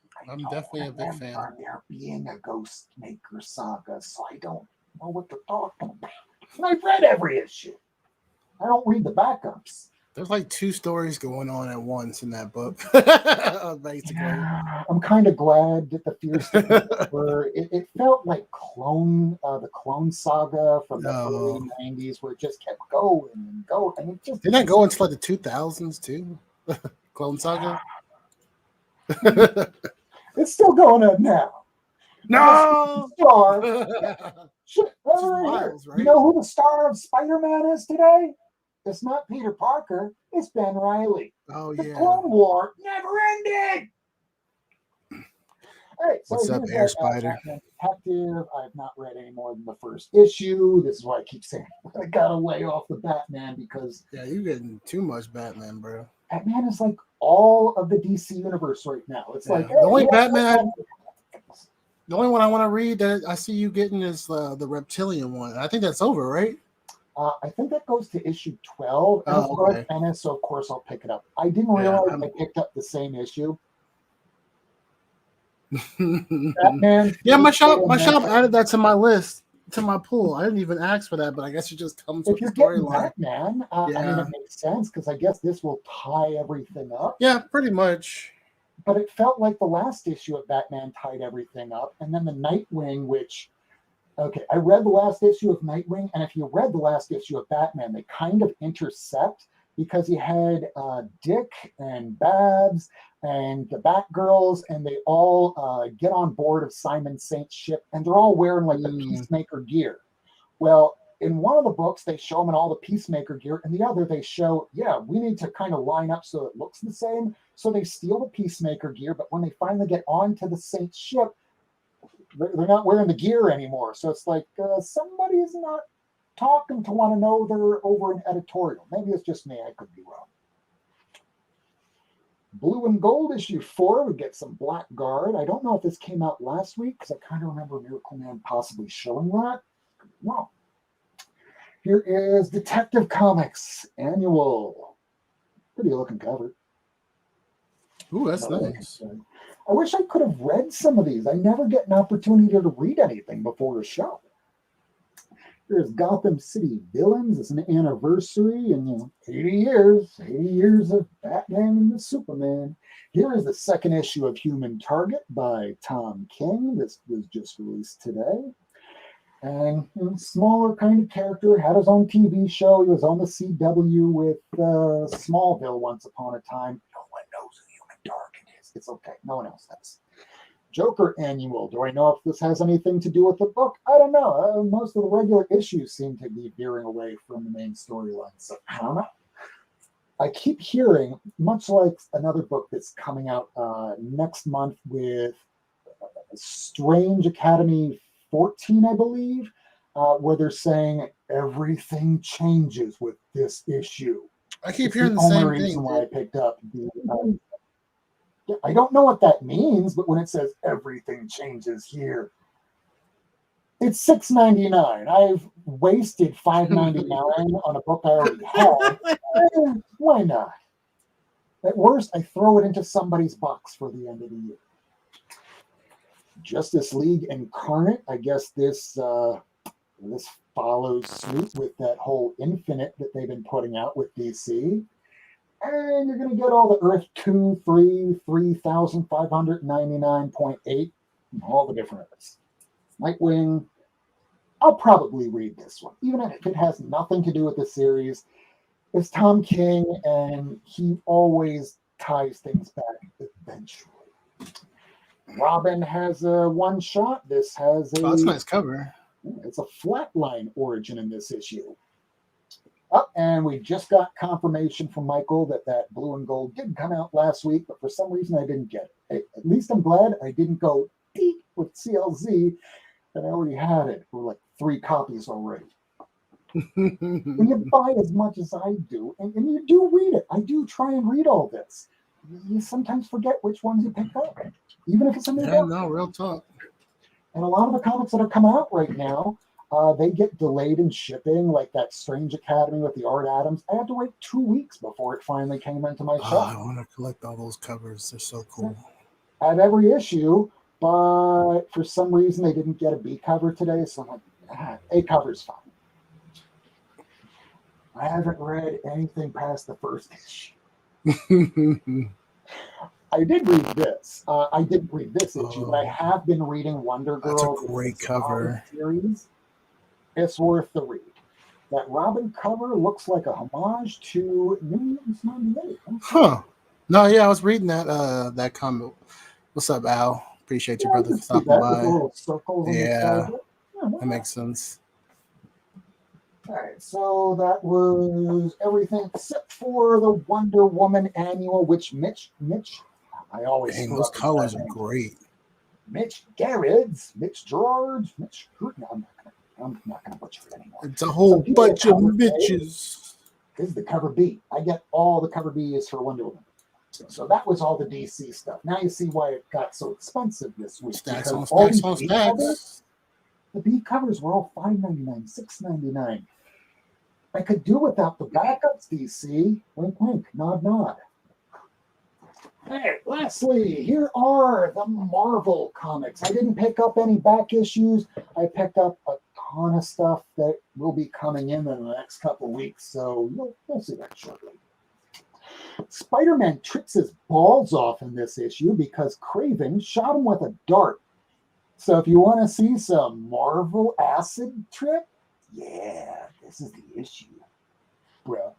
definitely a big fan. There being a Ghostmaker saga, so I don't know what they're talking about. And I've read every issue. I don't read the backups. There's like 2 stories going on at once in that book, basically. Yeah, I'm kind of glad that the Fierce were. It felt like the Clone Saga from the early '90s, where it just kept going and going, and it just didn't that go into like the 2000s too? Clone Saga. It's still going on now. No. Star. Right? You know who the star of Spider-Man is today? It's not Peter Parker. It's Ben Reilly. Oh, the Clone War never ended. All right, so what's up, Air Spider? Detective. I have not read any more than the first issue. This is why I keep saying I gotta lay off the Batman, because you're getting too much Batman, bro. Batman is like all of the DC universe right now. It's like the only Batman. The only one I want to read that I see you getting is the Reptilian one. I think that's over, right? I think that goes to issue 12. And it's Garth Ennis, so of course I'll pick it up. I didn't realize I picked up the same issue. Batman. Yeah, my shop added that to my list, to my pool. I didn't even ask for that, but I guess it just comes with the storyline. Batman, I mean, it makes sense because I guess this will tie everything up. Yeah, pretty much. But it felt like the last issue of Batman tied everything up, and then the Nightwing, which, okay, I read the last issue of Nightwing, and if you read the last issue of Batman, they kind of intersect because you had Dick and Babs and the Batgirls, and they all get on board of Simon Saint's ship, and they're all wearing like the Peacemaker gear. Well, in one of the books, they show them in all the Peacemaker gear, and the other, they show, we need to kind of line up so it looks the same. So they steal the Peacemaker gear, but when they finally get onto the Saint's ship, they're not wearing the gear anymore. So it's like somebody is not talking to one another over an editorial. Maybe it's just me. I could be wrong. Blue and Gold issue 4, we get some Blackguard. I don't know if this came out last week because I kind of remember Miracle Man possibly showing that. No. Here is Detective Comics Annual. Pretty looking cover. Ooh, that's nice. I wish I could have read some of these. I never get an opportunity to read anything before a show. Here's Gotham City Villains. It's an anniversary, and 80 years of Batman and the Superman. Here is the second issue of Human Target by Tom King. This was just released today. And smaller kind of character, had his own TV show. He was on the CW with Smallville once upon a time. No one knows who Human Target is. It's okay. No one else does. Joker Annual. Do I know if this has anything to do with the book? I don't know. Most of the regular issues seem to be veering away from the main storyline. So I don't know. I keep hearing, much like another book that's coming out next month with Strange Academy 14, I believe, where they're saying everything changes with this issue. I keep hearing the same thing. Reason why I picked up the. I don't know what that means, but when it says everything changes here, it's $6.99. I've wasted $5.99 on a book I already have. Why not? At worst, I throw it into somebody's box for the end of the year. Justice League Incarnate. I guess this follows suit with that whole Infinite that they've been putting out with DC. And you're going to get all the Earth 2, 3, 3,599.8, all the different Earths. Nightwing. I'll probably read this one, even if it has nothing to do with the series. It's Tom King, and he always ties things back eventually. Robin has a one-shot. This has a... Oh, that's a nice cover. It's a flatline origin in this issue. And we just got confirmation from Michael that Blue and Gold did come out last week, but for some reason I didn't get it. At least I'm glad I didn't go deep with CLZ, and I already had it for like 3 copies already. When you buy as much as I do, and you do read it, I do try and read all this. You sometimes forget which ones you picked up, even if it's a new book. No, real talk. And a lot of the comics that are coming out right now, they get delayed in shipping, like that Strange Academy with the Art Adams. I had to wait 2 weeks before it finally came into my shop. I want to collect all those covers. They're so cool. I have every issue, but for some reason they didn't get a B cover today, so I'm like, A cover's fine. I haven't read anything past the first issue. I did read this. I didn't read this issue, but I have been reading Wonder Girl. That's a great cover. Series. It's worth the read. That Robin cover looks like a homage to New Mutants 98. Huh. No, yeah, I was reading that comment. What's up, Al? Appreciate you, brother, for stopping by. Yeah, that makes sense. All right, so that was everything except for the Wonder Woman Annual, which Mitch, I always. Dang, those colors are great. Mitch Gerards, Mitch Gerards, Mitch. I'm not going to butcher it anymore. It's a whole bunch of bitches. This is the cover B. I get all the cover B's for Wonder Woman. So that was all the DC stuff. Now you see why it got so expensive this week. Stacks on stacks on stacks. The B covers were all $5.99, $6.99. I could do without the backups, DC. Wink, wink, nod, nod. Hey, lastly, here are the Marvel comics. I didn't pick up any back issues. I picked up a ton of stuff that will be coming in the next couple of weeks, so you'll see that shortly. Spider-Man trips his balls off in this issue because Kraven shot him with a dart. So if you want to see some Marvel acid trip, yeah, this is the issue, bro.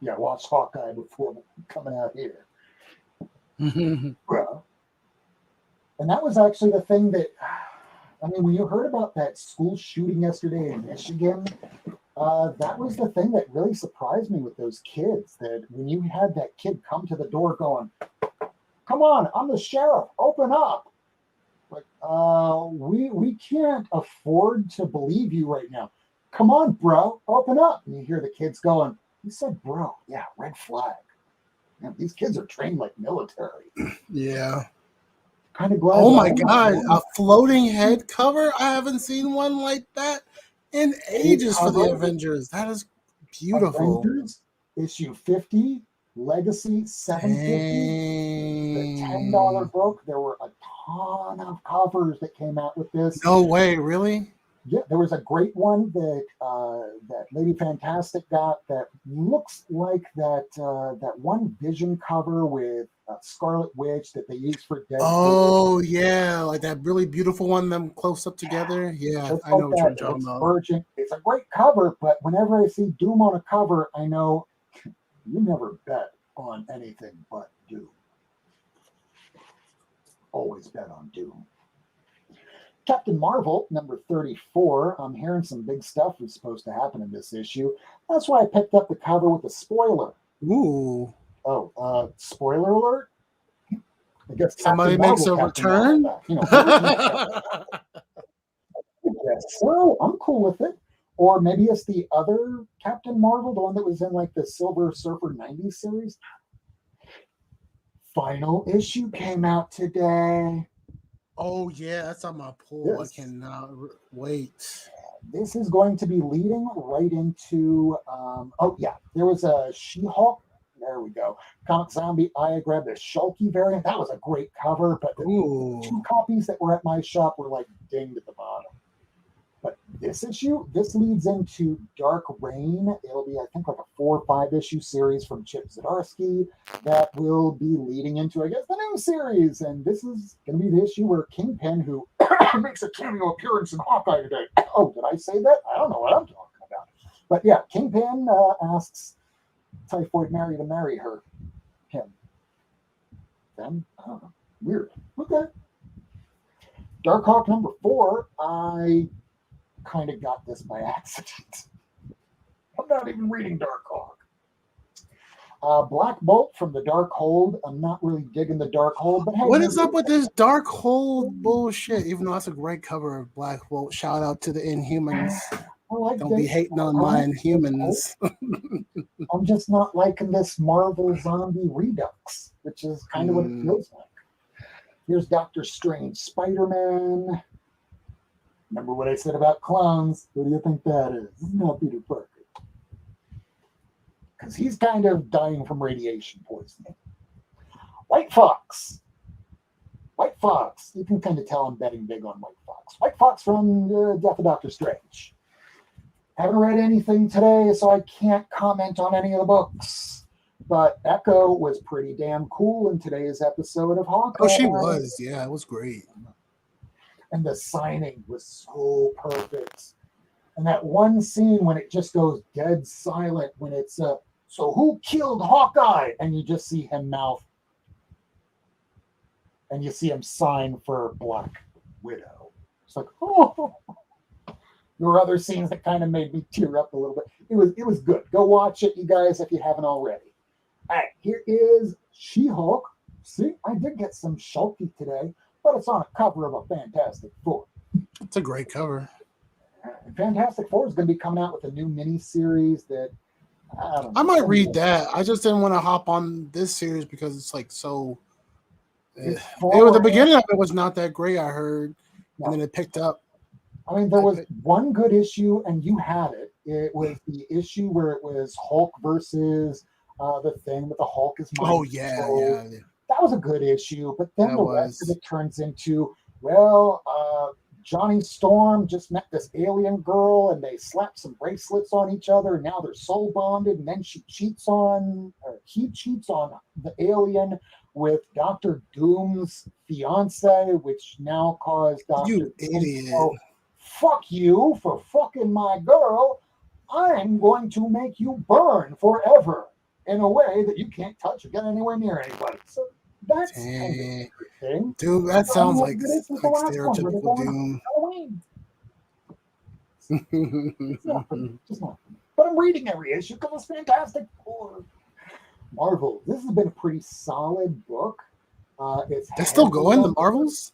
Yeah, watch Hawkeye before coming out here. Bro. And that was actually the thing that, I mean, when you heard about that school shooting yesterday in Michigan, that was the thing that really surprised me with those kids, that when you had that kid come to the door going, come on, I'm the sheriff, open up. Like, we can't afford to believe you right now. Come on, bro, open up. And you hear the kids going, you said, bro, yeah, red flag. Man, these kids are trained like military. Yeah. Kind of glad. Oh my God, a floating head cover? I haven't seen one like that in ages for the Avengers. That is beautiful. Avengers, issue 50, Legacy 750, the $10 book. There were a ton of covers that came out with this. No way, really? Yeah, there was a great one that that Lady Fantastic got that looks like that one Vision cover with Scarlet Witch that they used for Deadpool. Oh yeah, like that really beautiful one, them close up together. Yeah, I know what you're talking about. It's a great cover, but whenever I see Doom on a cover, I know you never bet on anything but Doom. Always bet on Doom. Captain Marvel, number 34. I'm hearing some big stuff was supposed to happen in this issue. That's why I picked up the cover with a spoiler. Ooh. Oh, spoiler alert? I guess somebody makes a return? So I'm cool with it. Or maybe it's the other Captain Marvel, the one that was in like the Silver Surfer 90s series. Final issue came out today. Oh yeah, that's on my pull. Yes. I cannot wait. This is going to be leading right into. There was a She-Hulk. There we go. Comic Zombie. I grabbed the Shulky variant. That was a great cover, but the 2 copies that were at my shop were like dinged at the bottom. But this issue, this leads into Dark Reign. It'll be, I think, like a 4 or 5 issue series from Chip Zdarsky that will be leading into, I guess, the new series. And this is going to be the issue where Kingpin, who makes a cameo appearance in Hawkeye today. Oh, did I say that? I don't know what I'm talking about. But yeah, Kingpin asks Typhoid Mary to marry him. Them? I don't know. Weird. Okay. Darkhawk number 4. I kind of got this by accident. I'm not even reading Darkhawk. Black Bolt from the Dark Hold. I'm not really digging the Dark Hold, but hey, what is up with this Dark Hold bullshit? Even though that's a great cover of Black Bolt. Shout out to the Inhumans. Don't be hating on my Inhumans. I'm just not liking this Marvel Zombie Redux, which is kind of what it feels like. Here's Doctor Strange, Spider-Man. Remember what I said about clones? What do you think that is? This is not Peter Parker. Because he's kind of dying from radiation poisoning. White Fox. White Fox. You can kind of tell I'm betting big on White Fox. White Fox from Death of Doctor Strange. Haven't read anything today, so I can't comment on any of the books. But Echo was pretty damn cool in today's episode of Hawkeye. Oh, she was. Yeah, it was great. And the signing was so perfect. And that one scene when it just goes dead silent, when it's, so who killed Hawkeye? And you just see him mouth. And you see him sign for Black Widow. It's like, oh. There were other scenes that kind of made me tear up a little bit. It was good. Go watch it, you guys, if you haven't already. All right, here is She-Hulk. See, I did get some Shulky today, but it's on a cover of a Fantastic Four. It's a great cover. Fantastic Four is going to be coming out with a new mini-series that, I might read that. I just didn't want to hop on this series because it's like so... the beginning of it was not that great, I heard, and then it picked up. I mean, there was one good issue, and you had it. It was the issue where it was Hulk versus the Thing, but the Hulk is mind Oh yeah, controlled. yeah. That was a good issue, but then That the rest of was. it turns into, well, Johnny Storm just met this alien girl and they slapped some bracelets on each other and now they're soul bonded, and then he cheats on the alien with Doctor Doom's fiance, which now caused Doctor You Doom to idiot. go, fuck you for fucking my girl. I'm going to make you burn forever in a way that you can't touch or get anywhere near anybody. So that's kind of interesting. Dude, that sounds like stereotypical Doom. Halloween. It's not for me. Just not for me. But I'm reading every issue because it's fantastic. For Marvel. This has been a pretty solid book. They're still going, the Marvels?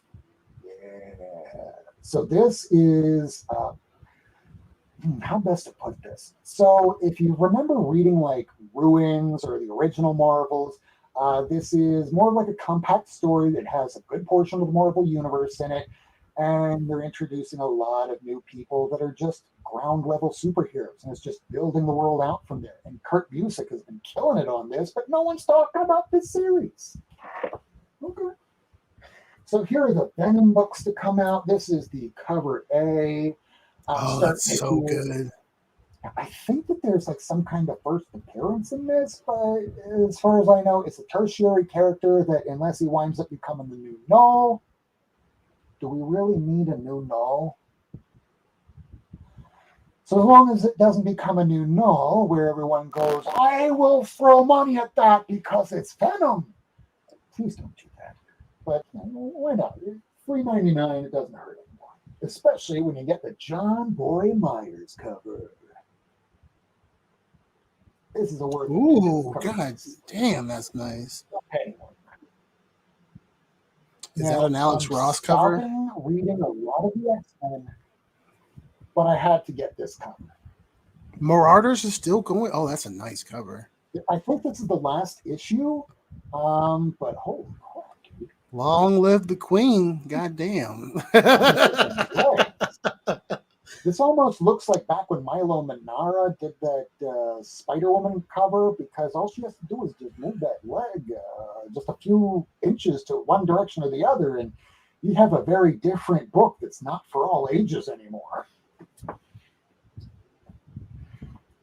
Yeah. So this is how best to put this? So if you remember reading like Ruins or the original Marvels, this is more like a compact story that has a good portion of the Marvel universe in it, and they're introducing a lot of new people that are just ground level superheroes, and it's just building the world out from there. And Kurt Busiek has been killing it on this, but no one's talking about this series. Okay. So here are the Venom books to come out. This is the cover A. That's so good. I think that there's like some kind of first appearance in this, but as far as I know, it's a tertiary character that unless he winds up becoming the new Null, do we really need a new Null? So as long as it doesn't become a new Null where everyone goes, I will throw money at that because it's Venom. Please don't do that. But why not? $3.99, it doesn't hurt anymore. Especially when you get the John Boy Myers cover. This is a word. Ooh, God damn, that's nice. Okay. Is that an Alex Ross cover? I'm reading a lot of the X-Men, but I had to get this cover. Marauders is still going? Oh, that's a nice cover. I think this is the last issue, but holy crap, dude. Long live the Queen. God damn. This almost looks like back when Milo Manara did that Spider-Woman cover, because all she has to do is just move that leg just a few inches to one direction or the other, and you have a very different book that's not for all ages anymore.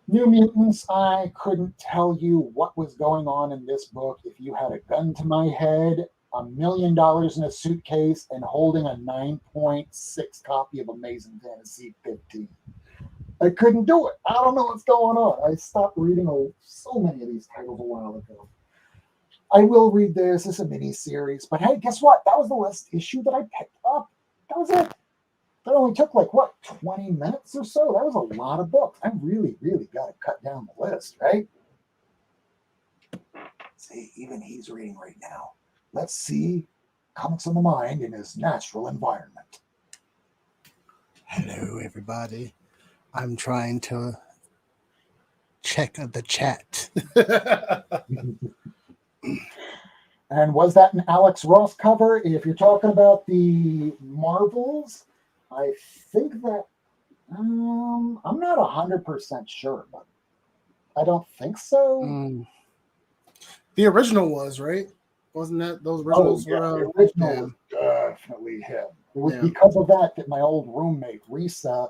New Mutants, I couldn't tell you what was going on in this book if you had a gun to my head, $1 million in a suitcase, and holding a 9.6 copy of Amazing Fantasy 15. I couldn't do it. I don't know what's going on. I stopped reading so many of these titles a while ago. I will read this. It's a mini-series. But hey, guess what? That was the last issue that I picked up. That was it. That only took 20 minutes or so? That was a lot of books. I really, really got to cut down the list, right? See, even he's reading right now. Let's see Comics on the Mind in his natural environment. Hello, everybody. I'm trying to check the chat. And was that an Alex Ross cover? If you're talking about the Marvels, I think that I'm not 100% sure, but I don't think so. The original was, right? Wasn't that those originals? The original was definitely him. It was because of that my old roommate, Risa,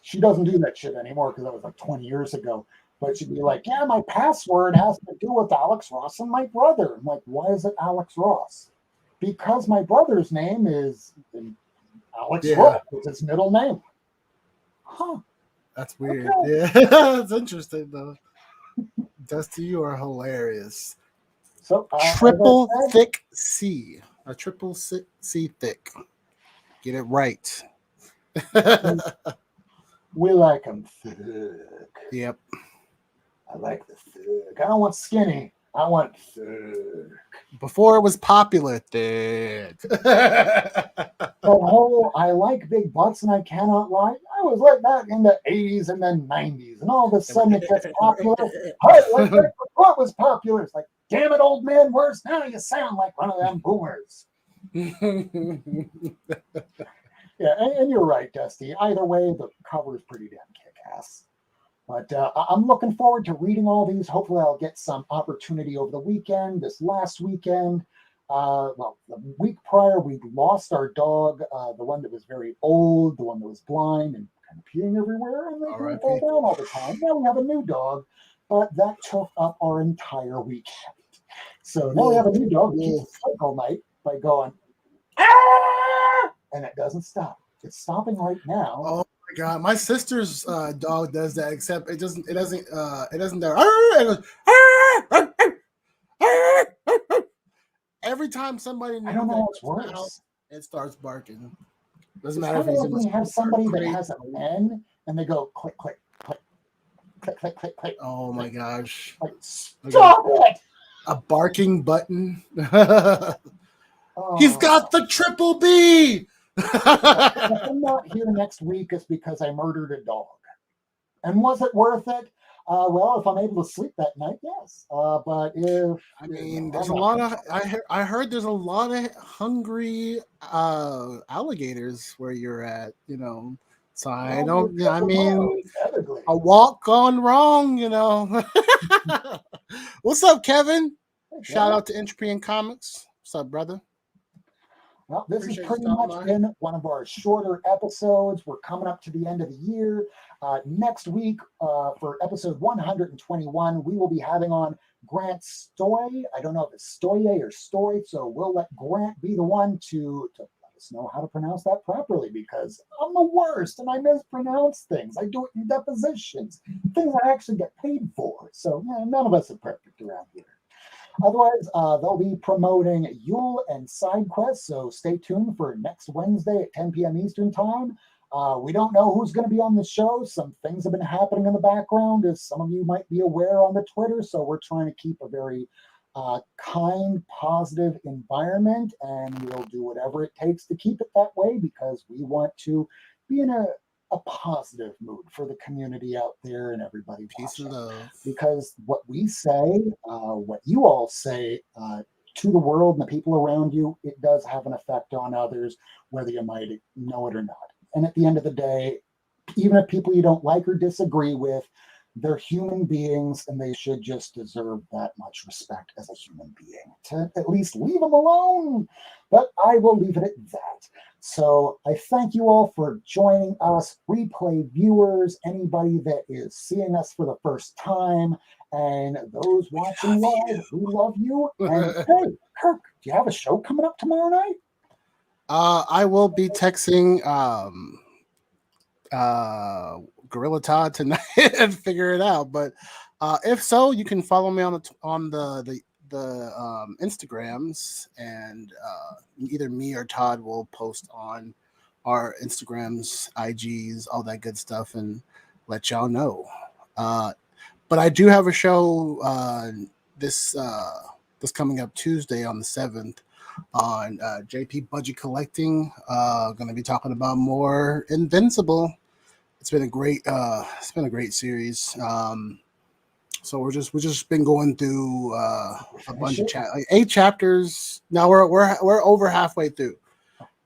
she doesn't do that shit anymore because that was 20 years ago. But she'd be like, yeah, my password has to do with Alex Ross and my brother. I'm like, why is it Alex Ross? Because my brother's name is Alex Ross. It's his middle name. Huh. That's weird. Okay. Yeah, that's interesting, though. Dusty, you are hilarious. So triple thick C. A triple C thick. Get it right. We like them thick. Yep. I like the thick. I don't want skinny. I want thick. Before it was popular, thick. The whole I like big butts and I cannot lie. I was like that in the 80s and then 90s. And all of a sudden it gets popular. What was popular? It's like, damn it, old man, worse. Now you sound like one of them boomers. It Yeah, and you're right, Dusty. Either way, the cover is pretty damn kick-ass. But I'm looking forward to reading all these. Hopefully, I'll get some opportunity over the weekend. This last weekend, well, the week prior, we lost our dog, the one that was very old, the one that was blind and kind of peeing everywhere, and they couldn't fall down all the time. Now we have a new dog, but that took up our entire weekend. So now we have a new dog that keeps us awake all night by going, ah! And it doesn't stop. It's stopping right now. Oh my god, my sister's dog does that, except it doesn't do it goes, every time somebody I don't know what's worse. It starts barking. Doesn't matter if he's in the have somebody that has a pen and they go click, click, click, click, click, click, click. Oh my gosh. Like, stop it! A barking button. He's got the triple B. If I'm not here next week, it's because I murdered a dog. And was it worth it? Well, if I'm able to sleep that night, yes. But if there's a lot of I heard there's a lot of hungry alligators where you're at, So I don't. I mean, a walk gone wrong, What's up, Kevin? Shout out to Entropy and Comics. What's up, brother? Well, this has pretty much been one of our shorter episodes. We're coming up to the end of the year. Next week, for episode 121, we will be having on Grant Stoy. I don't know if it's Stoye or Stoy, so we'll let Grant be the one to let us know how to pronounce that properly, because I'm the worst and I mispronounce things. I do it in depositions, things I actually get paid for. So none of us are perfect around here. Otherwise, they'll be promoting Yule and Side Quest, so stay tuned for next Wednesday at 10 p.m. Eastern Time. We don't know who's going to be on the show. Some things have been happening in the background, as some of you might be aware on the Twitter, so we're trying to keep a very kind, positive environment, and we'll do whatever it takes to keep it that way, because we want to be in a positive mood for the community out there and everybody. Peace and love. Because what we say, what you all say to the world and the people around you, it does have an effect on others, whether you might know it or not. And at the end of the day, even if people you don't like or disagree with, they're human beings and they should just deserve that much respect as a human being. To at least leave them alone. But I will leave it at that. So I thank you all for joining us, replay viewers, anybody that is seeing us for the first time, and those watching live, we love you. And hey, Kirk, do you have a show coming up tomorrow night? I will be texting Gorilla Todd tonight and figure it out. But if so, you can follow me on the Instagrams, and either me or Todd will post on our Instagrams, IGs, all that good stuff, and let y'all know. But I do have a show this coming up Tuesday on the 7th on JP Budget Collecting. Going to be talking about more Invincible. It's been a great series. So we're just been going through a bunch of 8 chapters. Now we're over halfway through.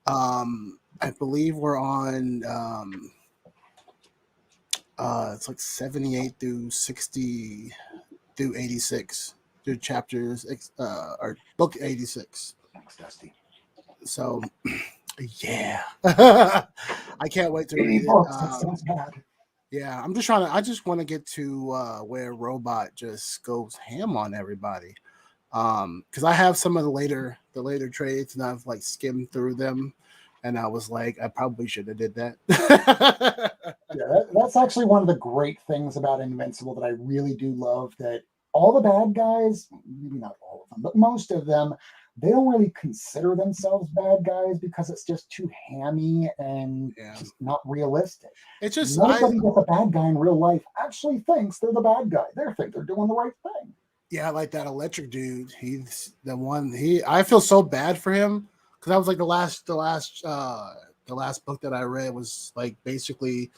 I believe we're on it's like 78 through 60 through 86 through chapters or book 86. Thanks, Dusty. So yeah. I can't wait to read it. That sounds bad. Yeah, I just want to get to where Robot just goes ham on everybody. Because I have some of the later trades, and I've like skimmed through them, and I was like, I probably should have did that. Yeah, that's actually one of the great things about Invincible that I really do love, that all the bad guys, maybe not all of them, but most of them, they don't really consider themselves bad guys because it's just too hammy and just not realistic. It's just nobody that's a bad guy in real life actually thinks they're the bad guy. They think they're doing the right thing. Yeah, like that electric dude. He's the one. I feel so bad for him because that was like the last book that I read was like basically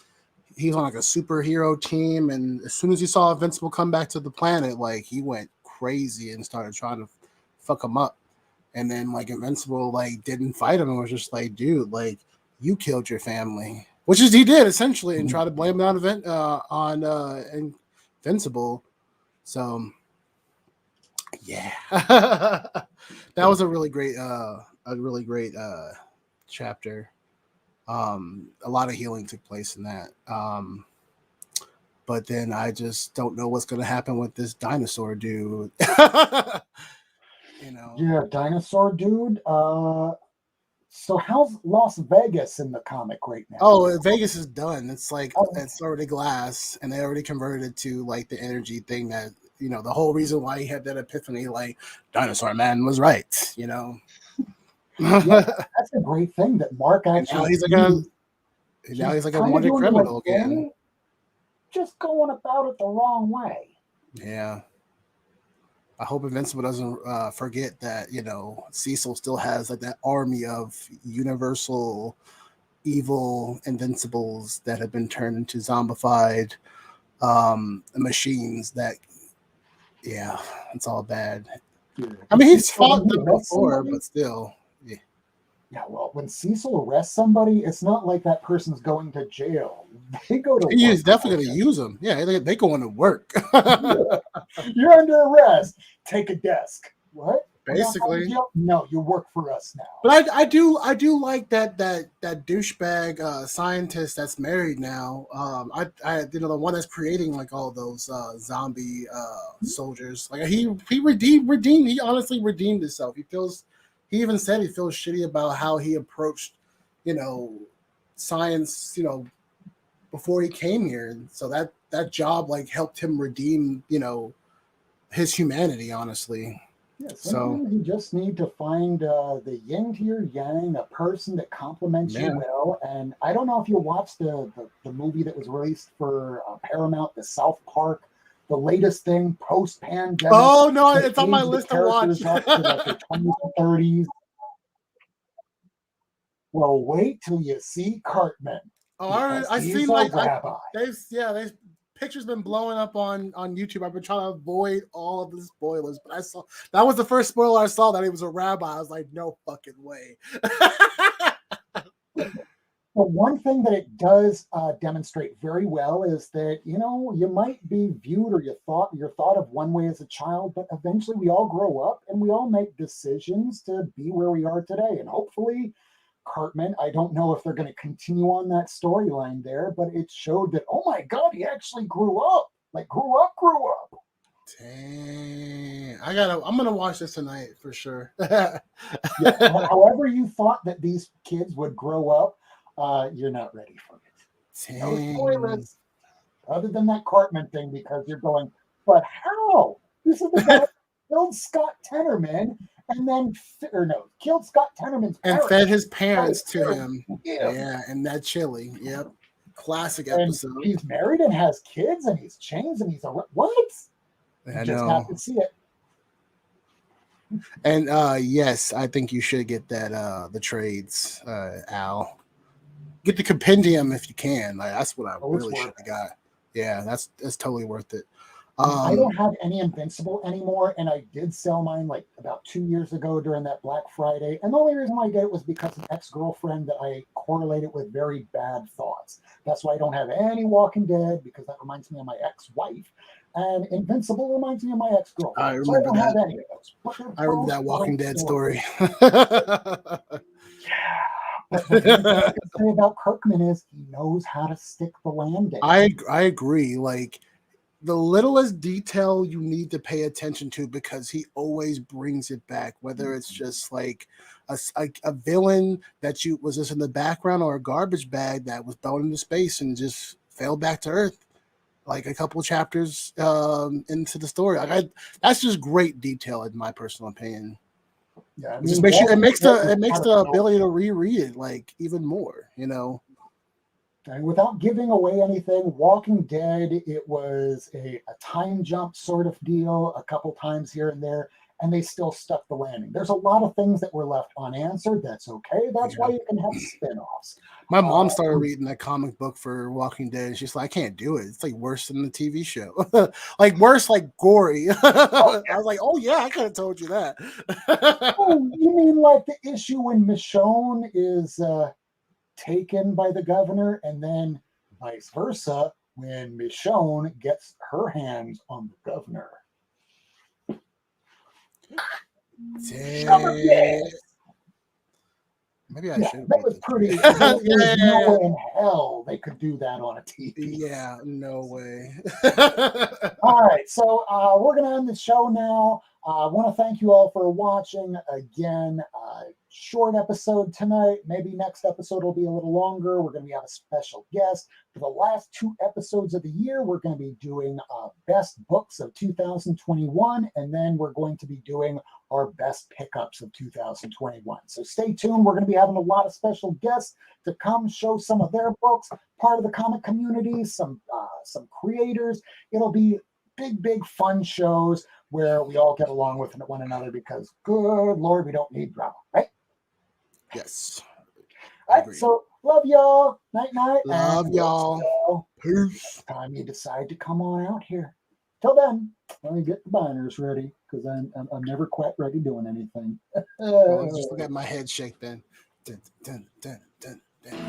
he was on like a superhero team, and as soon as he saw Invincible come back to the planet, like he went crazy and started trying to fuck him up. And then like Invincible like didn't fight him and was just like, dude, like you killed your family, which is he did essentially, and try to blame it on Invincible. So yeah, that was a really great chapter. A lot of healing took place in that. But then I just don't know what's going to happen with this dinosaur dude. Yeah, dinosaur dude. So how's Las Vegas in the comic right now? Oh, Vegas is done. It's like it's already glass, and they already converted it to like the energy thing that the whole reason why he had that epiphany, like Dinosaur Man was right. Yeah, that's a great thing that Mark actually. Now he's like a wanted criminal again. Just going about it the wrong way. Yeah. I hope Invincible doesn't forget that, Cecil still has like that army of universal evil Invincibles that have been turned into zombified machines that, it's all bad. Yeah. I mean, he's fought them before, but still. Yeah, well, when Cecil arrests somebody, it's not like that person's going to jail. They go to work. He's definitely going to use them. Yeah, they go into work. You're under arrest. Take a desk. What? Basically. No, you work for us now. But I do like that douchebag scientist that's married now. The one that's creating like all those zombie soldiers. Like he redeemed. He honestly redeemed himself. He even said he feels shitty about how he approached, science, before he came here. And so that job like helped him redeem, his humanity, honestly. Yeah, sometimes you just need to find the yin to your yang, a person that complements you well. And I don't know if you watched the movie that was released for Paramount, the South Park. The latest thing post-pandemic. Oh no, it's on my list to watch. Up to like the 20s and 30s. Well, wait till you see Cartman. Oh, I see like they've pictures been blowing up on YouTube. I've been trying to avoid all of the spoilers, but I saw that was the first spoiler I saw that he was a rabbi. I was like, no fucking way. But one thing that it does demonstrate very well is that, you might be viewed or you're thought of one way as a child, but eventually we all grow up and we all make decisions to be where we are today. And hopefully Cartman, I don't know if they're going to continue on that storyline there, but it showed that, oh my God, he actually grew up. Like grew up. Dang. I'm going to watch this tonight for sure. However you thought that these kids would grow up, you're not ready for it. Dang. No spoilers. Other than that Cartman thing, because you're going, but how? This is the guy who killed Scott Tenorman and then, killed Scott Tenorman's parents. And fed his parents to him. Yeah, and that chili. Yep. Classic episode. And he's married and has kids and he's changed and he's a what? I just know. have to see it. And yes, I think you should get that the trades, Al. Get the compendium if you can. Like that's what I really should have got. Yeah, that's totally worth it. I don't have any Invincible anymore, and I did sell mine like about 2 years ago during that Black Friday. And the only reason why I did it was because an ex-girlfriend that I correlated with very bad thoughts. That's why I don't have any Walking Dead, because that reminds me of my ex-wife. And Invincible reminds me of my ex-girlfriend. I remember don't have any of those. I remember that Walking Dead story. But the thing that I can say about Kirkman is he knows how to stick the landing. I agree. Like the littlest detail you need to pay attention to because he always brings it back, whether it's just like a villain that was just in the background or a garbage bag that was thrown into space and just fell back to Earth. Like a couple chapters into the story. That's just great detail in my personal opinion. Yeah, it just makes the ability to reread it like even more, And without giving away anything, Walking Dead, it was a time jump sort of deal a couple times here and there, and they still stuck the landing. There's a lot of things that were left unanswered. That's okay. That's why you can have spin-offs. My mom started reading that comic book for Walking Dead, and she's like, I can't do it. It's like worse than the TV show. Like worse, like gory. I was like, oh yeah, I could have told you that. Oh, you mean like the issue when Michonne is taken by the governor, and then vice versa when Michonne gets her hands on the governor. Maybe I should. That was pretty. There's no way in hell they could do that on a TV. Yeah, no way. All right, so we're going to end the show now. I want to thank you all for watching. Again, short episode tonight. Maybe next episode will be a little longer. We're going to have a special guest. For the last 2 episodes of the year, we're going to be doing best books of 2021, and then we're going to be doing our best pickups of 2021. So stay tuned. We're going to be having a lot of special guests to come show some of their books, part of the comic community, some creators. It'll be big fun shows where we all get along with one another, because good Lord, we don't need drama, right? Yes. All right, so love y'all. Night. Love y'all. Peace. Time you decide to come on out here. Till then, let me get the binders ready, because I'm never quite ready doing anything. I'll just get my head shake then. Dun, dun, dun, dun, dun.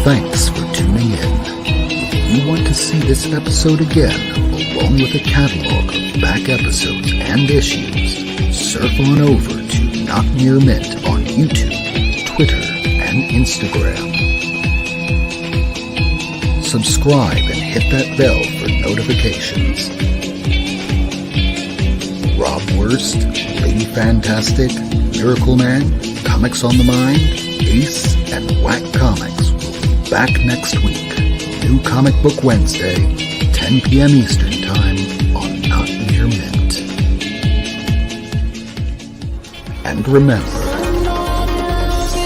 Thanks for tuning in. If you want to see this episode again, along with a catalog of back episodes and issues, surf on over to Not Near Mint on YouTube, Twitter, and Instagram. Subscribe and hit that bell for notifications. Rob Worst, Lady Fantastic, Miracle Man, Comics on the Mind, Ace, and Whack Comics back next week. New Comic Book Wednesday, 10 p.m. Eastern Time on Not Near Mint. And remember,